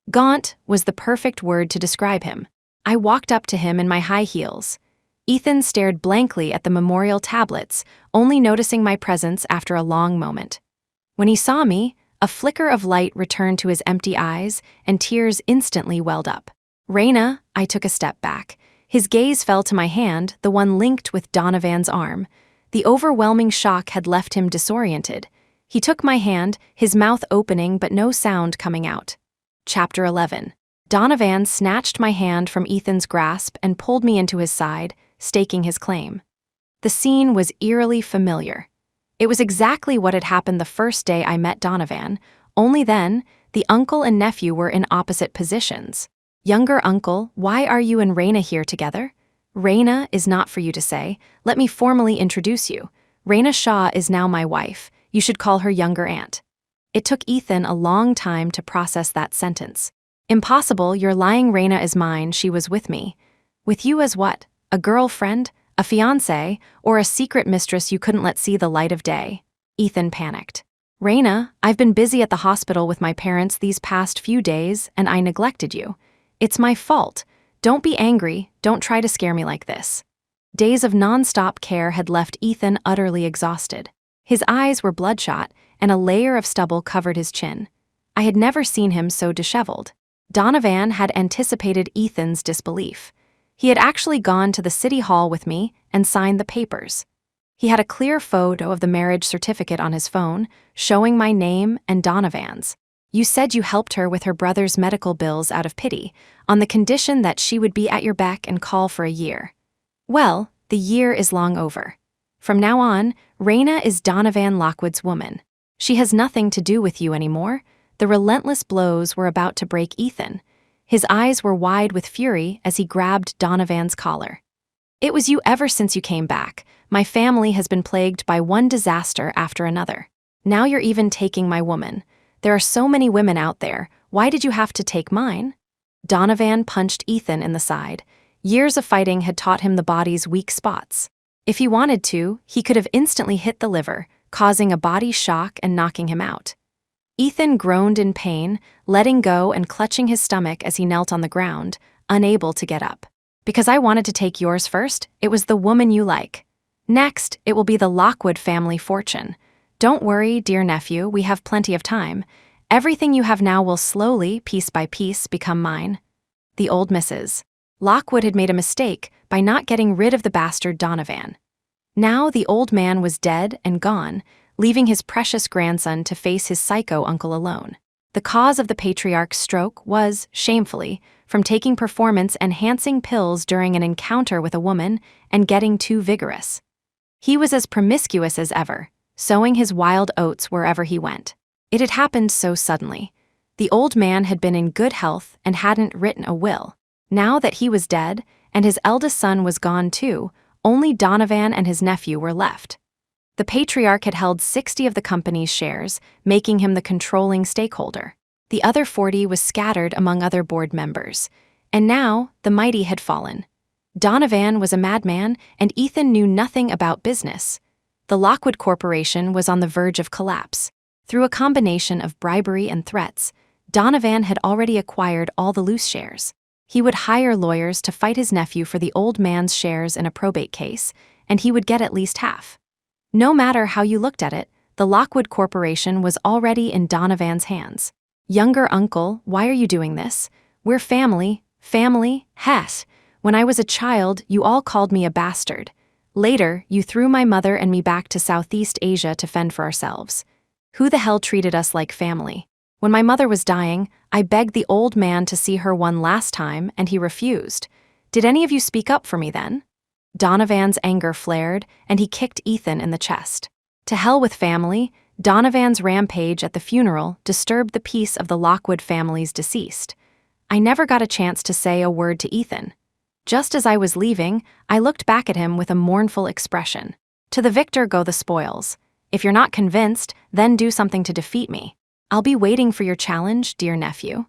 Gaunt was the perfect word to describe him. I walked up to him in my high heels. Ethan stared blankly at the memorial tablets, only noticing my presence after a long moment. When he saw me, a flicker of light returned to his empty eyes, and tears instantly welled up. Raina, I took a step back. His gaze fell to my hand, the one linked with Donovan's arm. The overwhelming shock had left him disoriented. He took my hand, his mouth opening but no sound coming out. Chapter 11. Donovan snatched my hand from Ethan's grasp and pulled me into his side, staking his claim. The scene was eerily familiar. It was exactly what had happened the first day I met Donovan, only then, the uncle and nephew were in opposite positions. Younger uncle, why are you and Raina here together? Raina is not for you to say. Let me formally introduce you. Raina Shaw is now my wife. You should call her younger aunt. It took Ethan a long time to process that sentence. Impossible, you're lying. Raina is mine, she was with me. With you as what? A girlfriend? A fiancé? Or a secret mistress you couldn't let see the light of day? Ethan panicked. Raina, I've been busy at the hospital with my parents these past few days, and I neglected you. It's my fault. Don't be angry, don't try to scare me like this. Days of non-stop care had left Ethan utterly exhausted. His eyes were bloodshot, and a layer of stubble covered his chin. I had never seen him so disheveled. Donovan had anticipated Ethan's disbelief. He had actually gone to the city hall with me and signed the papers. He had a clear photo of the marriage certificate on his phone, showing my name and Donovan's. You said you helped her with her brother's medical bills out of pity, on the condition that she would be at your beck and call for a year. Well, the year is long over. From now on, Raina is Donovan Lockwood's woman. She has nothing to do with you anymore. The relentless blows were about to break Ethan. His eyes were wide with fury as he grabbed Donovan's collar. It was you ever since you came back. My family has been plagued by one disaster after another. Now you're even taking my woman. There are so many women out there. Why did you have to take mine? Donovan punched Ethan in the side. Years of fighting had taught him the body's weak spots. If he wanted to, he could have instantly hit the liver, causing a body shock and knocking him out. Ethan groaned in pain, letting go and clutching his stomach as he knelt on the ground, unable to get up. Because I wanted to take yours first, it was the woman you like. Next, it will be the Lockwood family fortune. "Don't worry, dear nephew, we have plenty of time. Everything you have now will slowly, piece by piece, become mine." The old Mrs. Lockwood had made a mistake by not getting rid of the bastard Donovan. Now the old man was dead and gone, leaving his precious grandson to face his psycho uncle alone. The cause of the patriarch's stroke was, shamefully, from taking performance-enhancing pills during an encounter with a woman and getting too vigorous. He was as promiscuous as ever, sowing his wild oats wherever he went. It had happened so suddenly. The old man had been in good health and hadn't written a will. Now that he was dead, and his eldest son was gone too, only Donovan and his nephew were left. The patriarch had held 60 of the company's shares, making him the controlling stakeholder. The other 40 was scattered among other board members. And now, the mighty had fallen. Donovan was a madman, and Ethan knew nothing about business. The Lockwood Corporation was on the verge of collapse. Through a combination of bribery and threats, Donovan had already acquired all the loose shares. He would hire lawyers to fight his nephew for the old man's shares in a probate case, and he would get at least half. No matter how you looked at it, the Lockwood Corporation was already in Donovan's hands. "Younger uncle, why are you doing this? We're family, family, Hess. When I was a child, you all called me a bastard. Later, you threw my mother and me back to Southeast Asia to fend for ourselves. Who the hell treated us like family? When my mother was dying, I begged the old man to see her one last time, and he refused. Did any of you speak up for me then?" Donovan's anger flared, and he kicked Ethan in the chest. To hell with family, Donovan's rampage at the funeral disturbed the peace of the Lockwood family's deceased. I never got a chance to say a word to Ethan. Just as I was leaving, I looked back at him with a mournful expression. "To the victor go the spoils. If you're not convinced, then do something to defeat me. I'll be waiting for your challenge, dear nephew."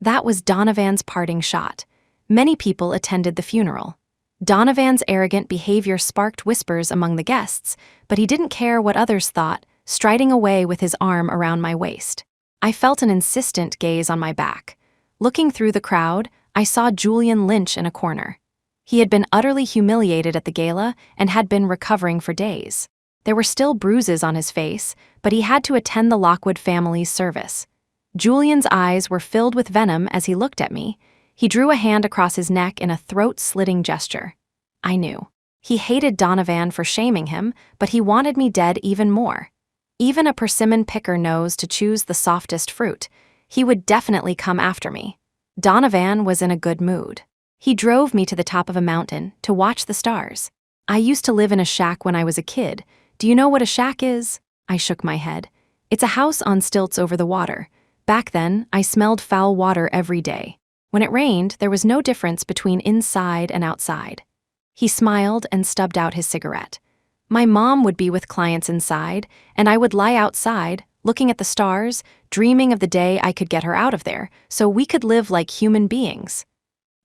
That was Donovan's parting shot. Many people attended the funeral. Donovan's arrogant behavior sparked whispers among the guests, but he didn't care what others thought, striding away with his arm around my waist. I felt an insistent gaze on my back. Looking through the crowd, I saw Julian Lynch in a corner. He had been utterly humiliated at the gala and had been recovering for days. There were still bruises on his face, but he had to attend the Lockwood family's service. Julian's eyes were filled with venom as he looked at me. He drew a hand across his neck in a throat-slitting gesture. I knew. He hated Donovan for shaming him, but he wanted me dead even more. Even a persimmon picker knows to choose the softest fruit. He would definitely come after me. Donovan was in a good mood. He drove me to the top of a mountain to watch the stars. "I used to live in a shack when I was a kid. Do you know what a shack is?" I shook my head. "It's a house on stilts over the water. Back then, I smelled foul water every day. When it rained, there was no difference between inside and outside." He smiled and stubbed out his cigarette. "My mom would be with clients inside, and I would lie outside, looking at the stars, dreaming of the day I could get her out of there, so we could live like human beings."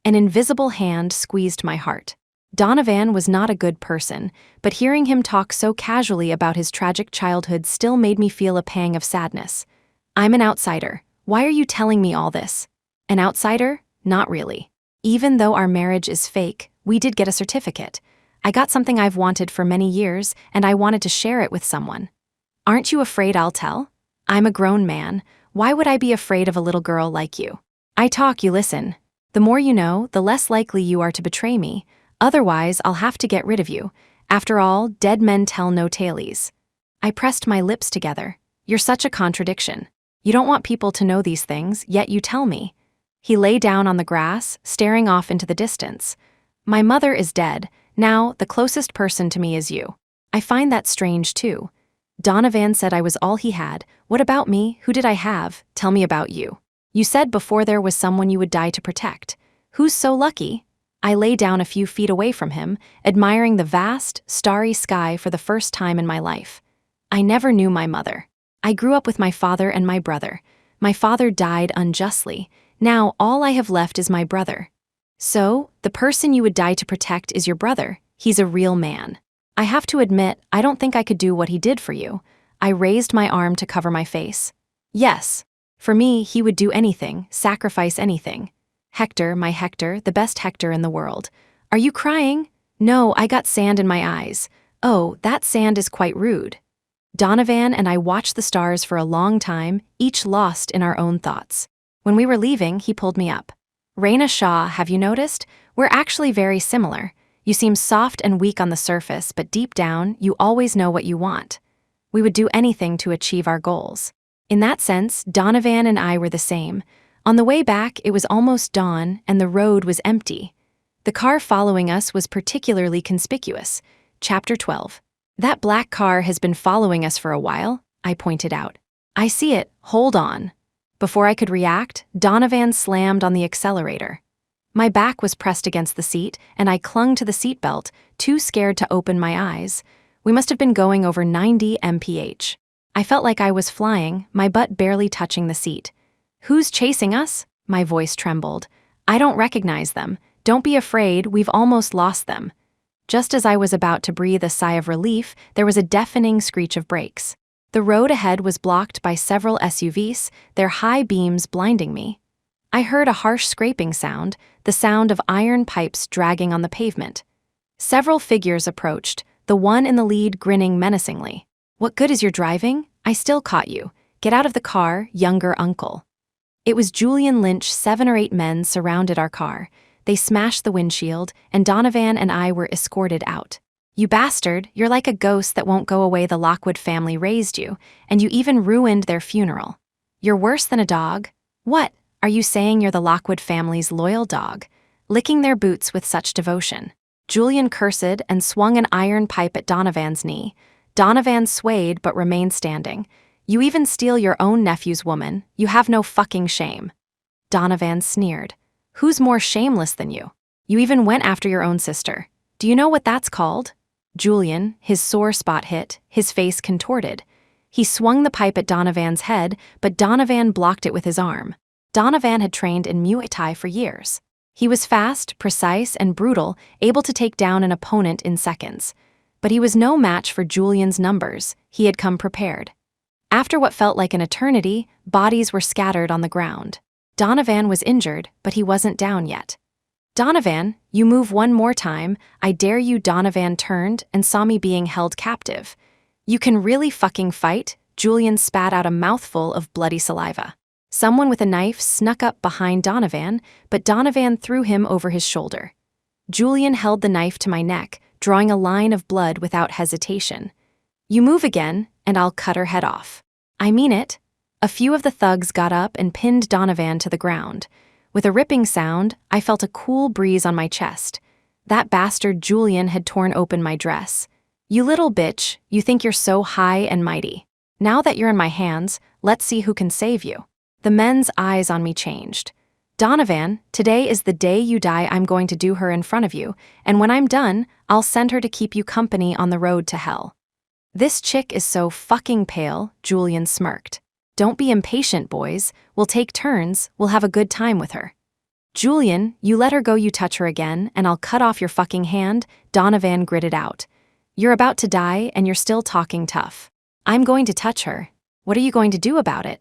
An invisible hand squeezed my heart. Donovan was not a good person, but hearing him talk so casually about his tragic childhood still made me feel a pang of sadness. "I'm an outsider. Why are you telling me all this?" "An outsider? Not really. Even though our marriage is fake, we did get a certificate. I got something I've wanted for many years, and I wanted to share it with someone." "Aren't you afraid I'll tell? I'm a grown man. Why would I be afraid of a little girl like you? I talk, you listen. The more you know, the less likely you are to betray me. Otherwise, I'll have to get rid of you. After all, dead men tell no tales." I pressed my lips together. "You're such a contradiction. You don't want people to know these things, yet you tell me." He lay down on the grass, staring off into the distance. "My mother is dead. Now, the closest person to me is you. I find that strange, too. Donovan said I was all he had. What about me? Who did I have? Tell me about you. You said before there was someone you would die to protect. Who's so lucky?" I lay down a few feet away from him, admiring the vast, starry sky for the first time in my life. I never knew my mother. I grew up with my father and my brother. My father died unjustly. Now all I have left is my brother. "So, the person you would die to protect is your brother. He's a real man. I have to admit, I don't think I could do what he did for you." I raised my arm to cover my face. "Yes. For me, he would do anything, sacrifice anything. Hector, my Hector, the best Hector in the world." "Are you crying?" "No, I got sand in my eyes." "Oh, that sand is quite rude." Donovan and I watched the stars for a long time, each lost in our own thoughts. When we were leaving, he pulled me up. Raina Shaw, have you noticed? We're actually very similar. You seem soft and weak on the surface, but deep down, you always know what you want. We would do anything to achieve our goals. In that sense, Donovan and I were the same. On the way back, it was almost dawn, and the road was empty. The car following us was particularly conspicuous. Chapter 12. That black car has been following us for a while, I pointed out. I see it, hold on. Before I could react, Donovan slammed on the accelerator. My back was pressed against the seat, and I clung to the seatbelt, too scared to open my eyes. We must have been going over 90 mph. I felt like I was flying, my butt barely touching the seat. Who's chasing us? My voice trembled. I don't recognize them. Don't be afraid, we've almost lost them. Just as I was about to breathe a sigh of relief, there was a deafening screech of brakes. The road ahead was blocked by several SUVs, their high beams blinding me. I heard a harsh scraping sound, the sound of iron pipes dragging on the pavement. Several figures approached, the one in the lead grinning menacingly. What good is your driving? I still caught you. Get out of the car, younger uncle. It was Julian Lynch. 7 or 8 men surrounded our car. They smashed the windshield, and Donovan and I were escorted out. You bastard, you're like a ghost that won't go away. The Lockwood family raised you, and you even ruined their funeral. You're worse than a dog. What? Are you saying you're the Lockwood family's loyal dog, licking their boots with such devotion? Julian cursed and swung an iron pipe at Donovan's knee. Donovan swayed but remained standing. You even steal your own nephew's woman. You have no fucking shame. Donovan sneered. Who's more shameless than you? You even went after your own sister. Do you know what that's called? Julian, his sore spot hit, his face contorted. He swung the pipe at Donovan's head, but Donovan blocked it with his arm. Donovan had trained in Muay Thai for years. He was fast, precise, and brutal, able to take down an opponent in seconds. But he was no match for Julian's numbers. He had come prepared. After what felt like an eternity, bodies were scattered on the ground. Donovan was injured, but he wasn't down yet. Donovan, you move one more time, I dare you. Donovan turned and saw me being held captive. You can really fucking fight? Julian spat out a mouthful of bloody saliva. Someone with a knife snuck up behind Donovan, but Donovan threw him over his shoulder. Julian held the knife to my neck, drawing a line of blood without hesitation. You move again, and I'll cut her head off. I mean it. A few of the thugs got up and pinned Donovan to the ground. With a ripping sound, I felt a cool breeze on my chest. That bastard Julian had torn open my dress. You little bitch, you think you're so high and mighty. Now that you're in my hands, let's see who can save you. The men's eyes on me changed. Donovan, today is the day you die. I'm going to do her in front of you, and when I'm done, I'll send her to keep you company on the road to hell. This chick is so fucking pale, Julian smirked. Don't be impatient, boys. We'll take turns, we'll have a good time with her. Julian, you let her go. You touch her again, and I'll cut off your fucking hand, Donovan gritted out. You're about to die, and you're still talking tough. I'm going to touch her. What are you going to do about it?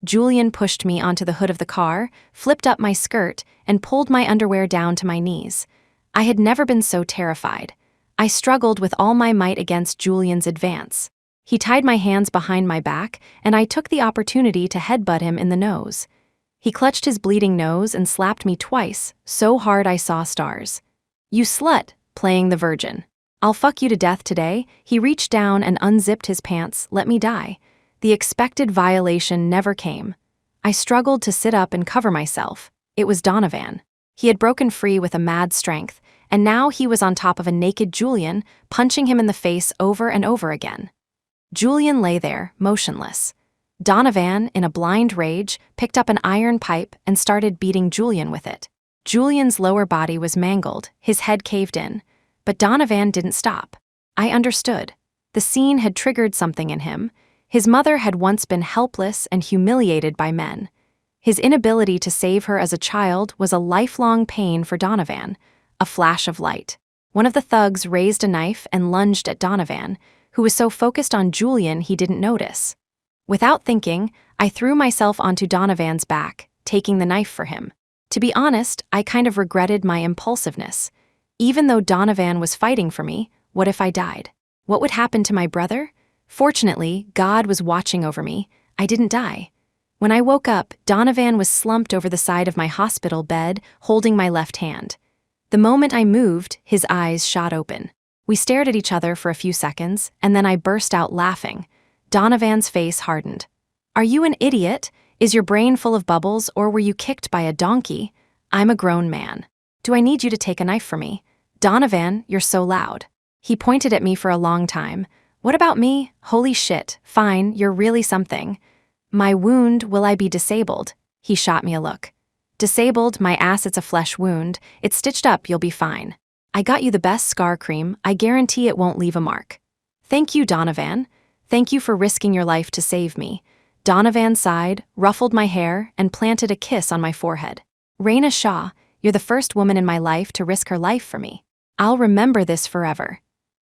Julian pushed me onto the hood of the car, flipped up my skirt, and pulled my underwear down to my knees. I had never been so terrified. I struggled with all my might against Julian's advance. He tied my hands behind my back, and I took the opportunity to headbutt him in the nose. He clutched his bleeding nose and slapped me twice, so hard I saw stars. You slut, playing the virgin. I'll fuck you to death today. He reached down and unzipped his pants. Let me die. The expected violation never came. I struggled to sit up and cover myself. It was Donovan. He had broken free with a mad strength, and now he was on top of a naked Julian, punching him in the face over and over again. Julian lay there, motionless. Donovan, in a blind rage, picked up an iron pipe and started beating Julian with it. Julian's lower body was mangled, his head caved in, but Donovan didn't stop. I understood. The scene had triggered something in him. His mother had once been helpless and humiliated by men. His inability to save her as a child was a lifelong pain for Donovan. A flash of light. One of the thugs raised a knife and lunged at Donovan, who was so focused on Julian he didn't notice. Without thinking, I threw myself onto Donovan's back, taking the knife for him. To be honest, I kind of regretted my impulsiveness. Even though Donovan was fighting for me, what if I died? What would happen to my brother? Fortunately, God was watching over me. I didn't die. When I woke up, Donovan was slumped over the side of my hospital bed, holding my left hand. The moment I moved, his eyes shot open. We stared at each other for a few seconds, and then I burst out laughing. Donovan's face hardened. "Are you an idiot? Is your brain full of bubbles, or were you kicked by a donkey? I'm a grown man. Do I need you to take a knife for me? Donovan, you're so loud." He pointed at me for a long time. "What about me? Holy shit, fine, you're really something." "My wound, will I be disabled?" He shot me a look. "Disabled, my ass, it's a flesh wound. It's stitched up, you'll be fine. I got you the best scar cream, I guarantee it won't leave a mark." "Thank you, Donovan. Thank you for risking your life to save me." Donovan sighed, ruffled my hair, and planted a kiss on my forehead. "Raina Shaw, you're the first woman in my life to risk her life for me. I'll remember this forever."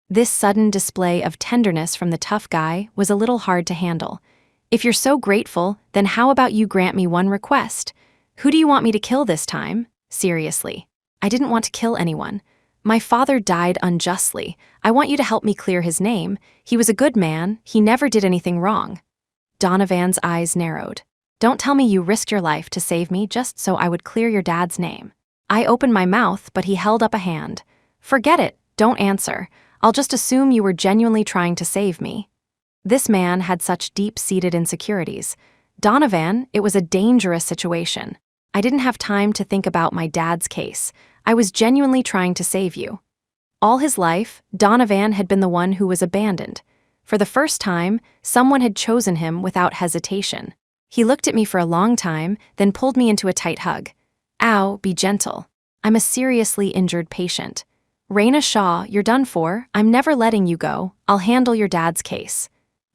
This sudden display of tenderness from the tough guy was a little hard to handle. "If you're so grateful, then how about you grant me one request? Who do you want me to kill this time? Seriously." "I didn't want to kill anyone. My father died unjustly. I want you to help me clear his name. He was a good man. He never did anything wrong." Donovan's eyes narrowed. "Don't tell me you risked your life to save me just so I would clear your dad's name." I opened my mouth, but he held up a hand. "Forget it. Don't answer. I'll just assume you were genuinely trying to save me." This man had such deep-seated insecurities. "Donovan, it was a dangerous situation. I didn't have time to think about my dad's case. I was genuinely trying to save you." All his life, Donovan had been the one who was abandoned. For the first time, someone had chosen him without hesitation. He looked at me for a long time, then pulled me into a tight hug. "Ow, be gentle. I'm a seriously injured patient. Raina Shaw, you're done for. I'm never letting you go. I'll handle your dad's case."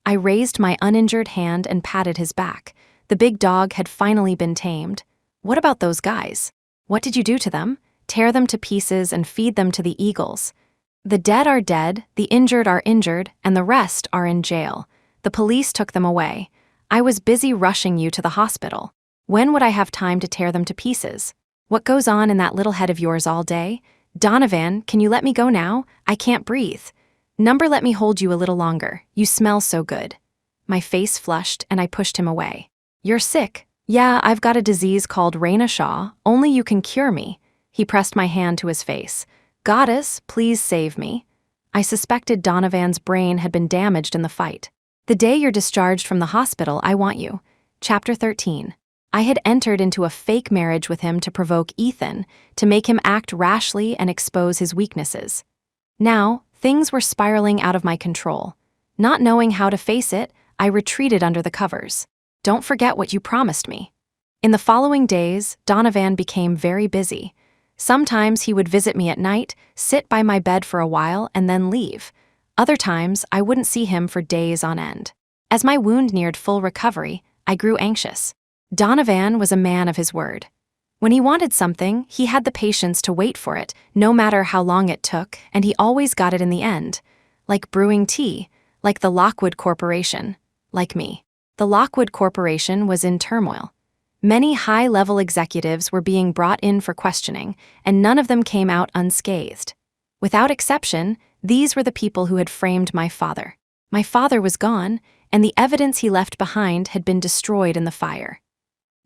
I raised my uninjured hand and patted his back. The big dog had finally been tamed. "What about those guys? What did you do to them? Tear them to pieces and feed them to the eagles." "The dead are dead, the injured are injured, and the rest are in jail. The police took them away. I was busy rushing you to the hospital. When would I have time to tear them to pieces? What goes on in that little head of yours all day? Donovan, can you let me go now? I can't breathe. Number, let me hold you a little longer. You smell so good." My face flushed, and I pushed him away. "You're sick." "Yeah, I've got a disease called Raina Shaw. Only you can cure me." He pressed my hand to his face. "Goddess, please save me." I suspected Donovan's brain had been damaged in the fight. "The day you're discharged from the hospital, I want you." Chapter 13. I had entered into a fake marriage with him to provoke Ethan, to make him act rashly and expose his weaknesses. Now, things were spiraling out of my control. Not knowing how to face it, I retreated under the covers. "Don't forget what you promised me." In the following days, Donovan became very busy. Sometimes he would visit me at night, sit by my bed for a while, and then leave. Other times, I wouldn't see him for days on end. As my wound neared full recovery, I grew anxious. Donovan was a man of his word. When he wanted something, he had the patience to wait for it, no matter how long it took, and he always got it in the end. Like brewing tea, like the Lockwood Corporation, like me. The Lockwood Corporation was in turmoil. Many high-level executives were being brought in for questioning, and none of them came out unscathed. Without exception, these were the people who had framed my father. My father was gone, and the evidence he left behind had been destroyed in the fire.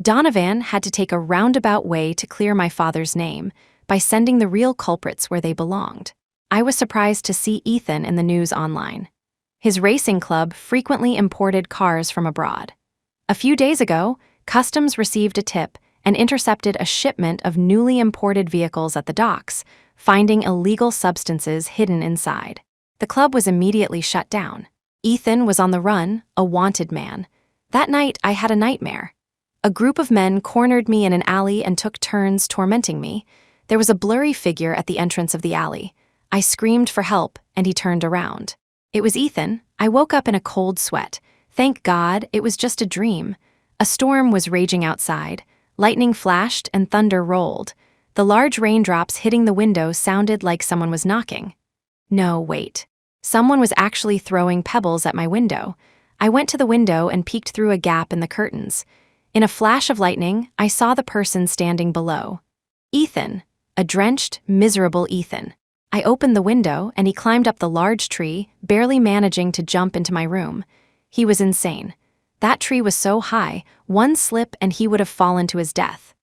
Donovan had to take a roundabout way to clear my father's name by sending the real culprits where they belonged. I was surprised to see Ethan in the news online. His racing club frequently imported cars from abroad. A few days ago, Customs received a tip and intercepted a shipment of newly imported vehicles at the docks, finding illegal substances hidden inside. The club was immediately shut down. Ethan was on the run, a wanted man. That night, I had a nightmare. A group of men cornered me in an alley and took turns tormenting me. There was a blurry figure at the entrance of the alley. I screamed for help, and he turned around. It was Ethan. I woke up in a cold sweat. Thank God, it was just a dream. A storm was raging outside. Lightning flashed and thunder rolled. The large raindrops hitting the window sounded like someone was knocking. No, wait. Someone was actually throwing pebbles at my window. I went to the window and peeked through a gap in the curtains. In a flash of lightning, I saw the person standing below. Ethan. A drenched, miserable Ethan. I opened the window and he climbed up the large tree, barely managing to jump into my room. He was insane. That tree was so high, one slip and he would have fallen to his death.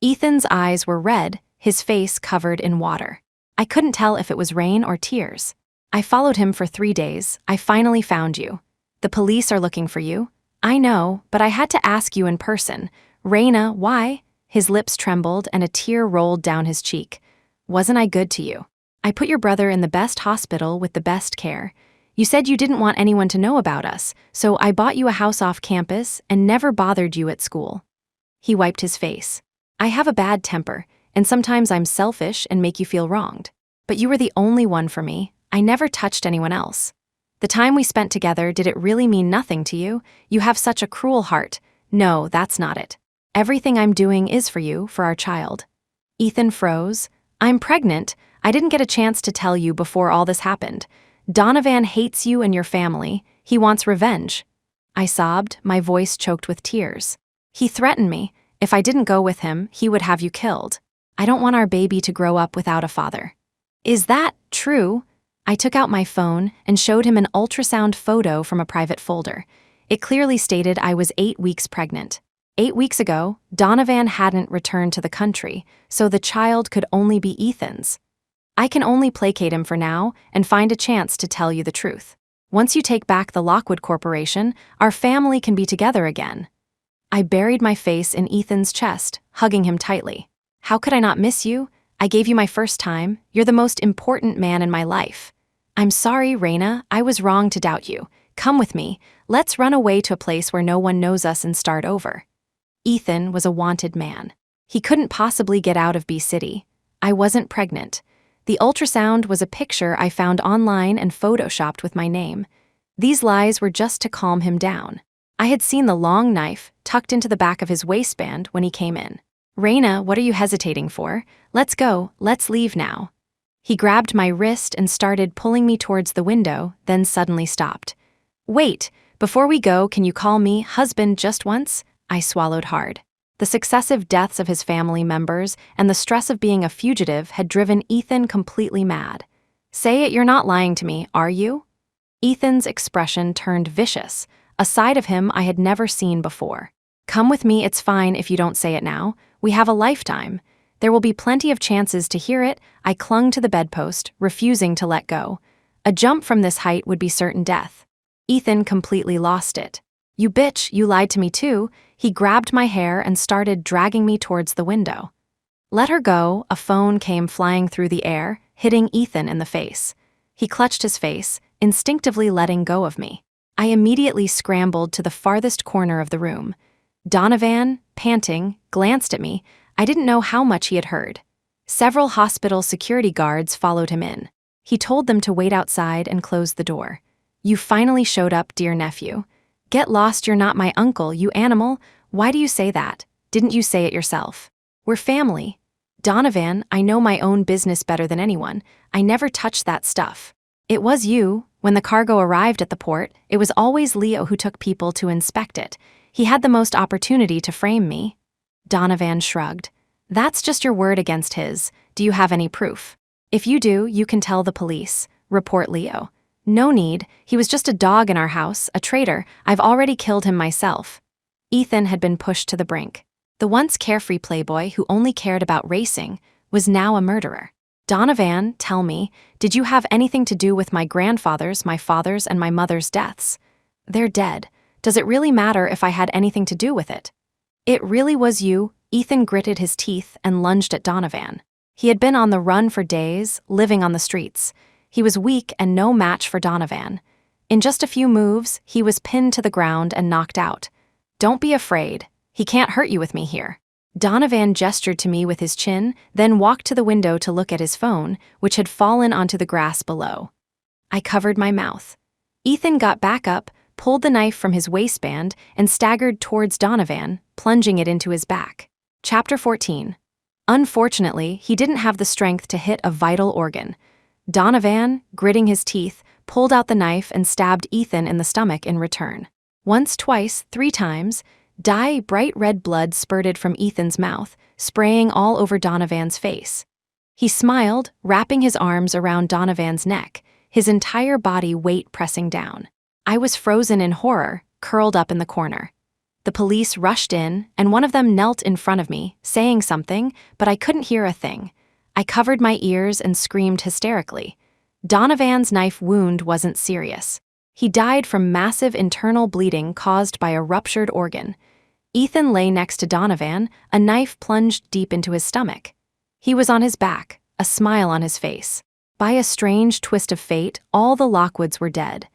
Ethan's eyes were red, his face covered in water. I couldn't tell if it was rain or tears. I followed him for 3 days. I finally found you. The police are looking for you. I know, but I had to ask you in person. Raina, why? His lips trembled and a tear rolled down his cheek. Wasn't I good to you? I put your brother in the best hospital with the best care. You said you didn't want anyone to know about us, so I bought you a house off campus and never bothered you at school. He wiped his face. I have a bad temper, and sometimes I'm selfish and make you feel wronged. But you were the only one for me. I never touched anyone else. The time we spent together, did it really mean nothing to you? You have such a cruel heart. No, that's not it. Everything I'm doing is for you, for our child. Ethan froze. I'm pregnant. I didn't get a chance to tell you before all this happened. Donovan hates you and your family. He wants revenge. I sobbed, my voice choked with tears. He threatened me. If I didn't go with him, he would have you killed. I don't want our baby to grow up without a father. Is that true? I took out my phone and showed him an ultrasound photo from a private folder. It clearly stated I was 8 weeks pregnant. 8 weeks ago, Donovan hadn't returned to the country, so the child could only be Ethan's. I can only placate him for now and find a chance to tell you the truth. Once you take back the Lockwood Corporation, our family can be together again. I buried my face in Ethan's chest, hugging him tightly. How could I not miss you? I gave you my first time. You're the most important man in my life. I'm sorry, Raina. I was wrong to doubt you. Come with me. Let's run away to a place where no one knows us and start over. Ethan was a wanted man. He couldn't possibly get out of B City. I wasn't pregnant. The ultrasound was a picture I found online and photoshopped with my name. These lies were just to calm him down. I had seen the long knife tucked into the back of his waistband when he came in. Raina, what are you hesitating for? Let's go. Let's leave now. He grabbed my wrist and started pulling me towards the window, then suddenly stopped. Wait, before we go, can you call me husband just once? I swallowed hard. The successive deaths of his family members and the stress of being a fugitive had driven Ethan completely mad. Say it, you're not lying to me, are you? Ethan's expression turned vicious, a side of him I had never seen before. Come with me, it's fine if you don't say it now. We have a lifetime. There will be plenty of chances to hear it. I clung to the bedpost, refusing to let go. A jump from this height would be certain death. Ethan completely lost it. You bitch, you lied to me too. He grabbed my hair and started dragging me towards the window. Let her go. A phone came flying through the air, hitting Ethan in the face. He clutched his face, instinctively letting go of me. I immediately scrambled to the farthest corner of the room. Donovan, panting, glanced at me. I didn't know how much he had heard. Several hospital security guards followed him in. He told them to wait outside and close the door. You finally showed up, dear nephew. Get lost, you're not my uncle, you animal. Why do you say that? Didn't you say it yourself? We're family. Donovan, I know my own business better than anyone. I never touched that stuff. It was you. When the cargo arrived at the port, it was always Leo who took people to inspect it. He had the most opportunity to frame me. Donovan shrugged. That's just your word against his. Do you have any proof? If you do, you can tell the police. Report Leo. No need. He was just a dog in our house, a traitor. I've already killed him myself. Ethan had been pushed to the brink. The once carefree playboy who only cared about racing was now a murderer. Donovan, tell me, did you have anything to do with my grandfather's, my father's, and my mother's deaths? They're dead. Does it really matter if I had anything to do with it? It really was you. Ethan gritted his teeth and lunged at Donovan. He had been on the run for days, living on the streets. He was weak and no match for Donovan. In just a few moves, he was pinned to the ground and knocked out. Don't be afraid. He can't hurt you with me here. Donovan gestured to me with his chin, then walked to the window to look at his phone, which had fallen onto the grass below. I covered my mouth. Ethan got back up, pulled the knife from his waistband, and staggered towards Donovan, plunging it into his back. Chapter 14. Unfortunately, he didn't have the strength to hit a vital organ. Donovan, gritting his teeth, pulled out the knife and stabbed Ethan in the stomach in return. Once, twice, 3 times, bright red blood spurted from Ethan's mouth, spraying all over Donovan's face. He smiled, wrapping his arms around Donovan's neck, his entire body weight pressing down. I was frozen in horror, curled up in the corner. The police rushed in, and one of them knelt in front of me, saying something, but I couldn't hear a thing. I covered my ears and screamed hysterically. Donovan's knife wound wasn't serious. He died from massive internal bleeding caused by a ruptured organ. Ethan lay next to Donovan, a knife plunged deep into his stomach. He was on his back, a smile on his face. By a strange twist of fate, all the Lockwoods were dead.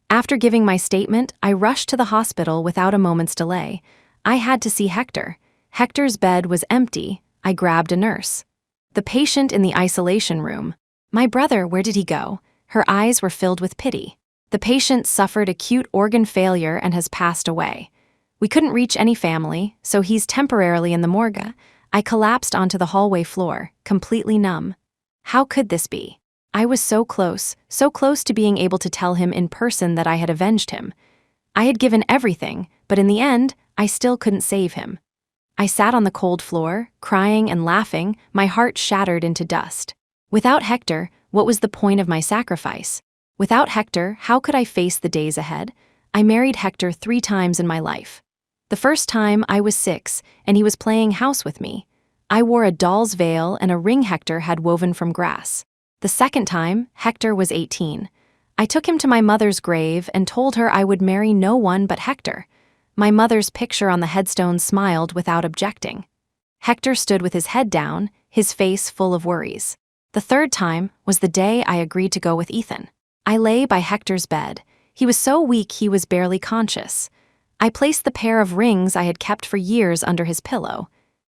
After giving my statement, I rushed to the hospital without a moment's delay. I had to see Hector. Hector's bed was empty. I grabbed a nurse. The patient in the isolation room. My brother, where did he go? Her eyes were filled with pity. The patient suffered acute organ failure and has passed away. We couldn't reach any family, so he's temporarily in the morgue. I collapsed onto the hallway floor, completely numb. How could this be? I was so close to being able to tell him in person that I had avenged him. I had given everything, but in the end, I still couldn't save him. I sat on the cold floor, crying and laughing, my heart shattered into dust. Without Hector, what was the point of my sacrifice? Without Hector, how could I face the days ahead? I married Hector 3 times in my life. The first time I was 6, and he was playing house with me. I wore a doll's veil and a ring Hector had woven from grass. The second time, Hector was 18. I took him to my mother's grave and told her I would marry no one but Hector. My mother's picture on the headstone smiled without objecting. Hector stood with his head down, his face full of worries. The third time was the day I agreed to go with Ethan. I lay by Hector's bed. He was so weak he was barely conscious. I placed the pair of rings I had kept for years under his pillow.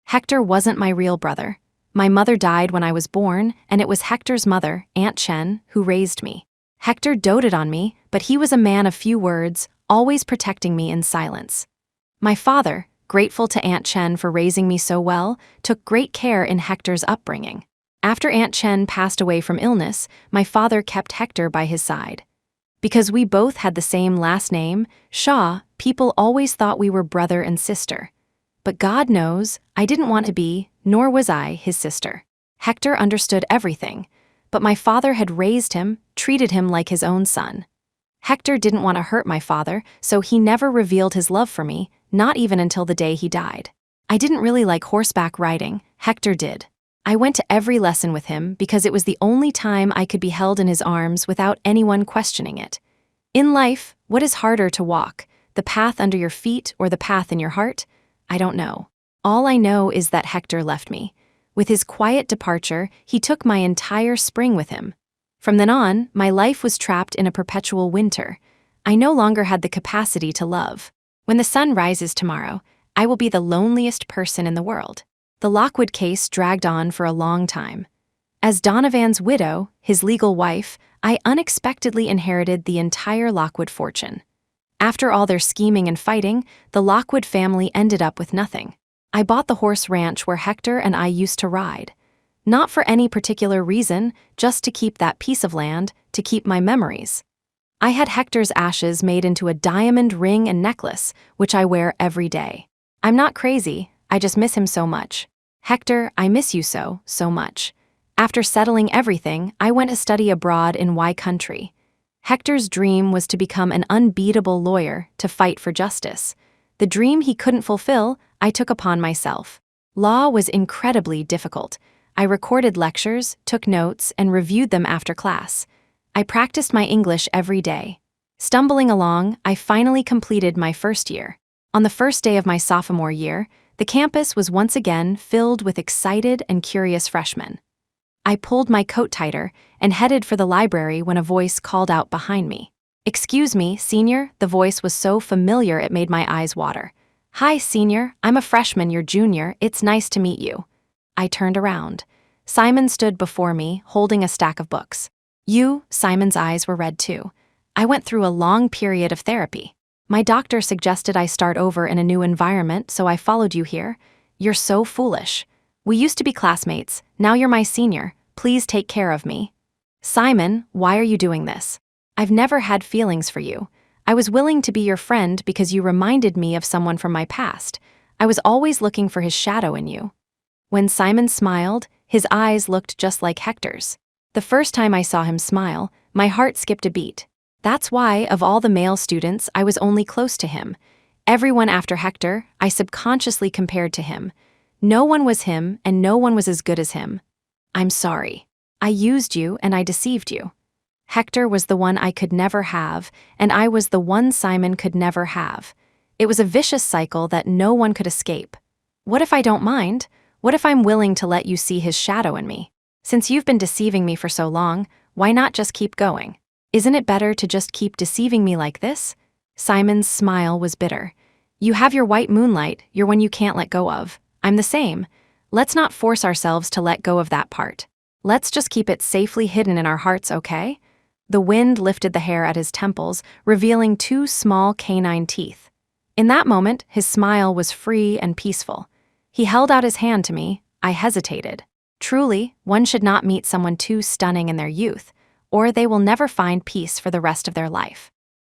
Hector wasn't my real brother. My mother died when I was born, and it was Hector's mother, Aunt Chen, who raised me. Hector doted on me, but he was a man of few words, always protecting me in silence. My father, grateful to Aunt Chen for raising me so well, took great care in Hector's upbringing. After Aunt Chen passed away from illness, my father kept Hector by his side. Because we both had the same last name, Shaw, people always thought we were brother and sister. But God knows, I didn't want to be, nor was I, his sister. Hector understood everything, but my father had raised him, treated him like his own son. Hector didn't want to hurt my father, so he never revealed his love for me, not even until the day he died. I didn't really like horseback riding, Hector did. I went to every lesson with him because it was the only time I could be held in his arms without anyone questioning it. In life, what is harder to walk, the path under your feet or the path in your heart? I don't know. All I know is that Hector left me. With his quiet departure, he took my entire spring with him. From then on, my life was trapped in a perpetual winter. I no longer had the capacity to love. When the sun rises tomorrow, I will be the loneliest person in the world. The Lockwood case dragged on for a long time. As Donovan's widow, his legal wife, I unexpectedly inherited the entire Lockwood fortune. After all their scheming and fighting, the Lockwood family ended up with nothing. I bought the horse ranch where Hector and I used to ride. Not for any particular reason, just to keep that piece of land, to keep my memories. I had Hector's ashes made into a diamond ring and necklace, which I wear every day. I'm not crazy, I just miss him so much. Hector, I miss you so much. After settling everything, I went to study abroad in Y country. Hector's dream was to become an unbeatable lawyer, to fight for justice. The dream he couldn't fulfill, I took upon myself. Law was incredibly difficult. I recorded lectures, took notes, and reviewed them after class. I practiced my English every day. Stumbling along, I finally completed my first year. On the first day of my sophomore year, the campus was once again filled with excited and curious freshmen. I pulled my coat tighter and headed for the library when a voice called out behind me. "Excuse me, senior," the voice was so familiar it made my eyes water. "Hi, senior, I'm a freshman, you're junior, it's nice to meet you." I turned around. Simon stood before me, holding a stack of books. "You," Simon's eyes were red too. "I went through a long period of therapy. My doctor suggested I start over in a new environment, so I followed you here. You're so foolish. We used to be classmates, now you're my senior, please take care of me." "Simon, why are you doing this? I've never had feelings for you. I was willing to be your friend because you reminded me of someone from my past. I was always looking for his shadow in you." When Simon smiled, His eyes looked just like Hector's. The first time I saw him smile, my heart skipped a beat. That's why, of all the male students, I was only close to him. Everyone after Hector, I subconsciously compared to him. No one was him, and no one was as good as him. I'm sorry. I used you and I deceived you. Hector was the one I could never have, and I was the one Simon could never have. It was a vicious cycle that no one could escape. What if I don't mind? What if I'm willing to let you see his shadow in me? Since you've been deceiving me for so long, why not just keep going? Isn't it better to just keep deceiving me like this? Simon's smile was bitter. You have your white moonlight, your one you can't let go of. I'm the same. Let's not force ourselves to let go of that part. Let's just keep it safely hidden in our hearts, okay? The wind lifted the hair at his temples, revealing 2 small canine teeth. In that moment, his smile was free and peaceful. He held out his hand to me. I hesitated. Truly, one should not meet someone too stunning in their youth, or they will never find peace for the rest of their life.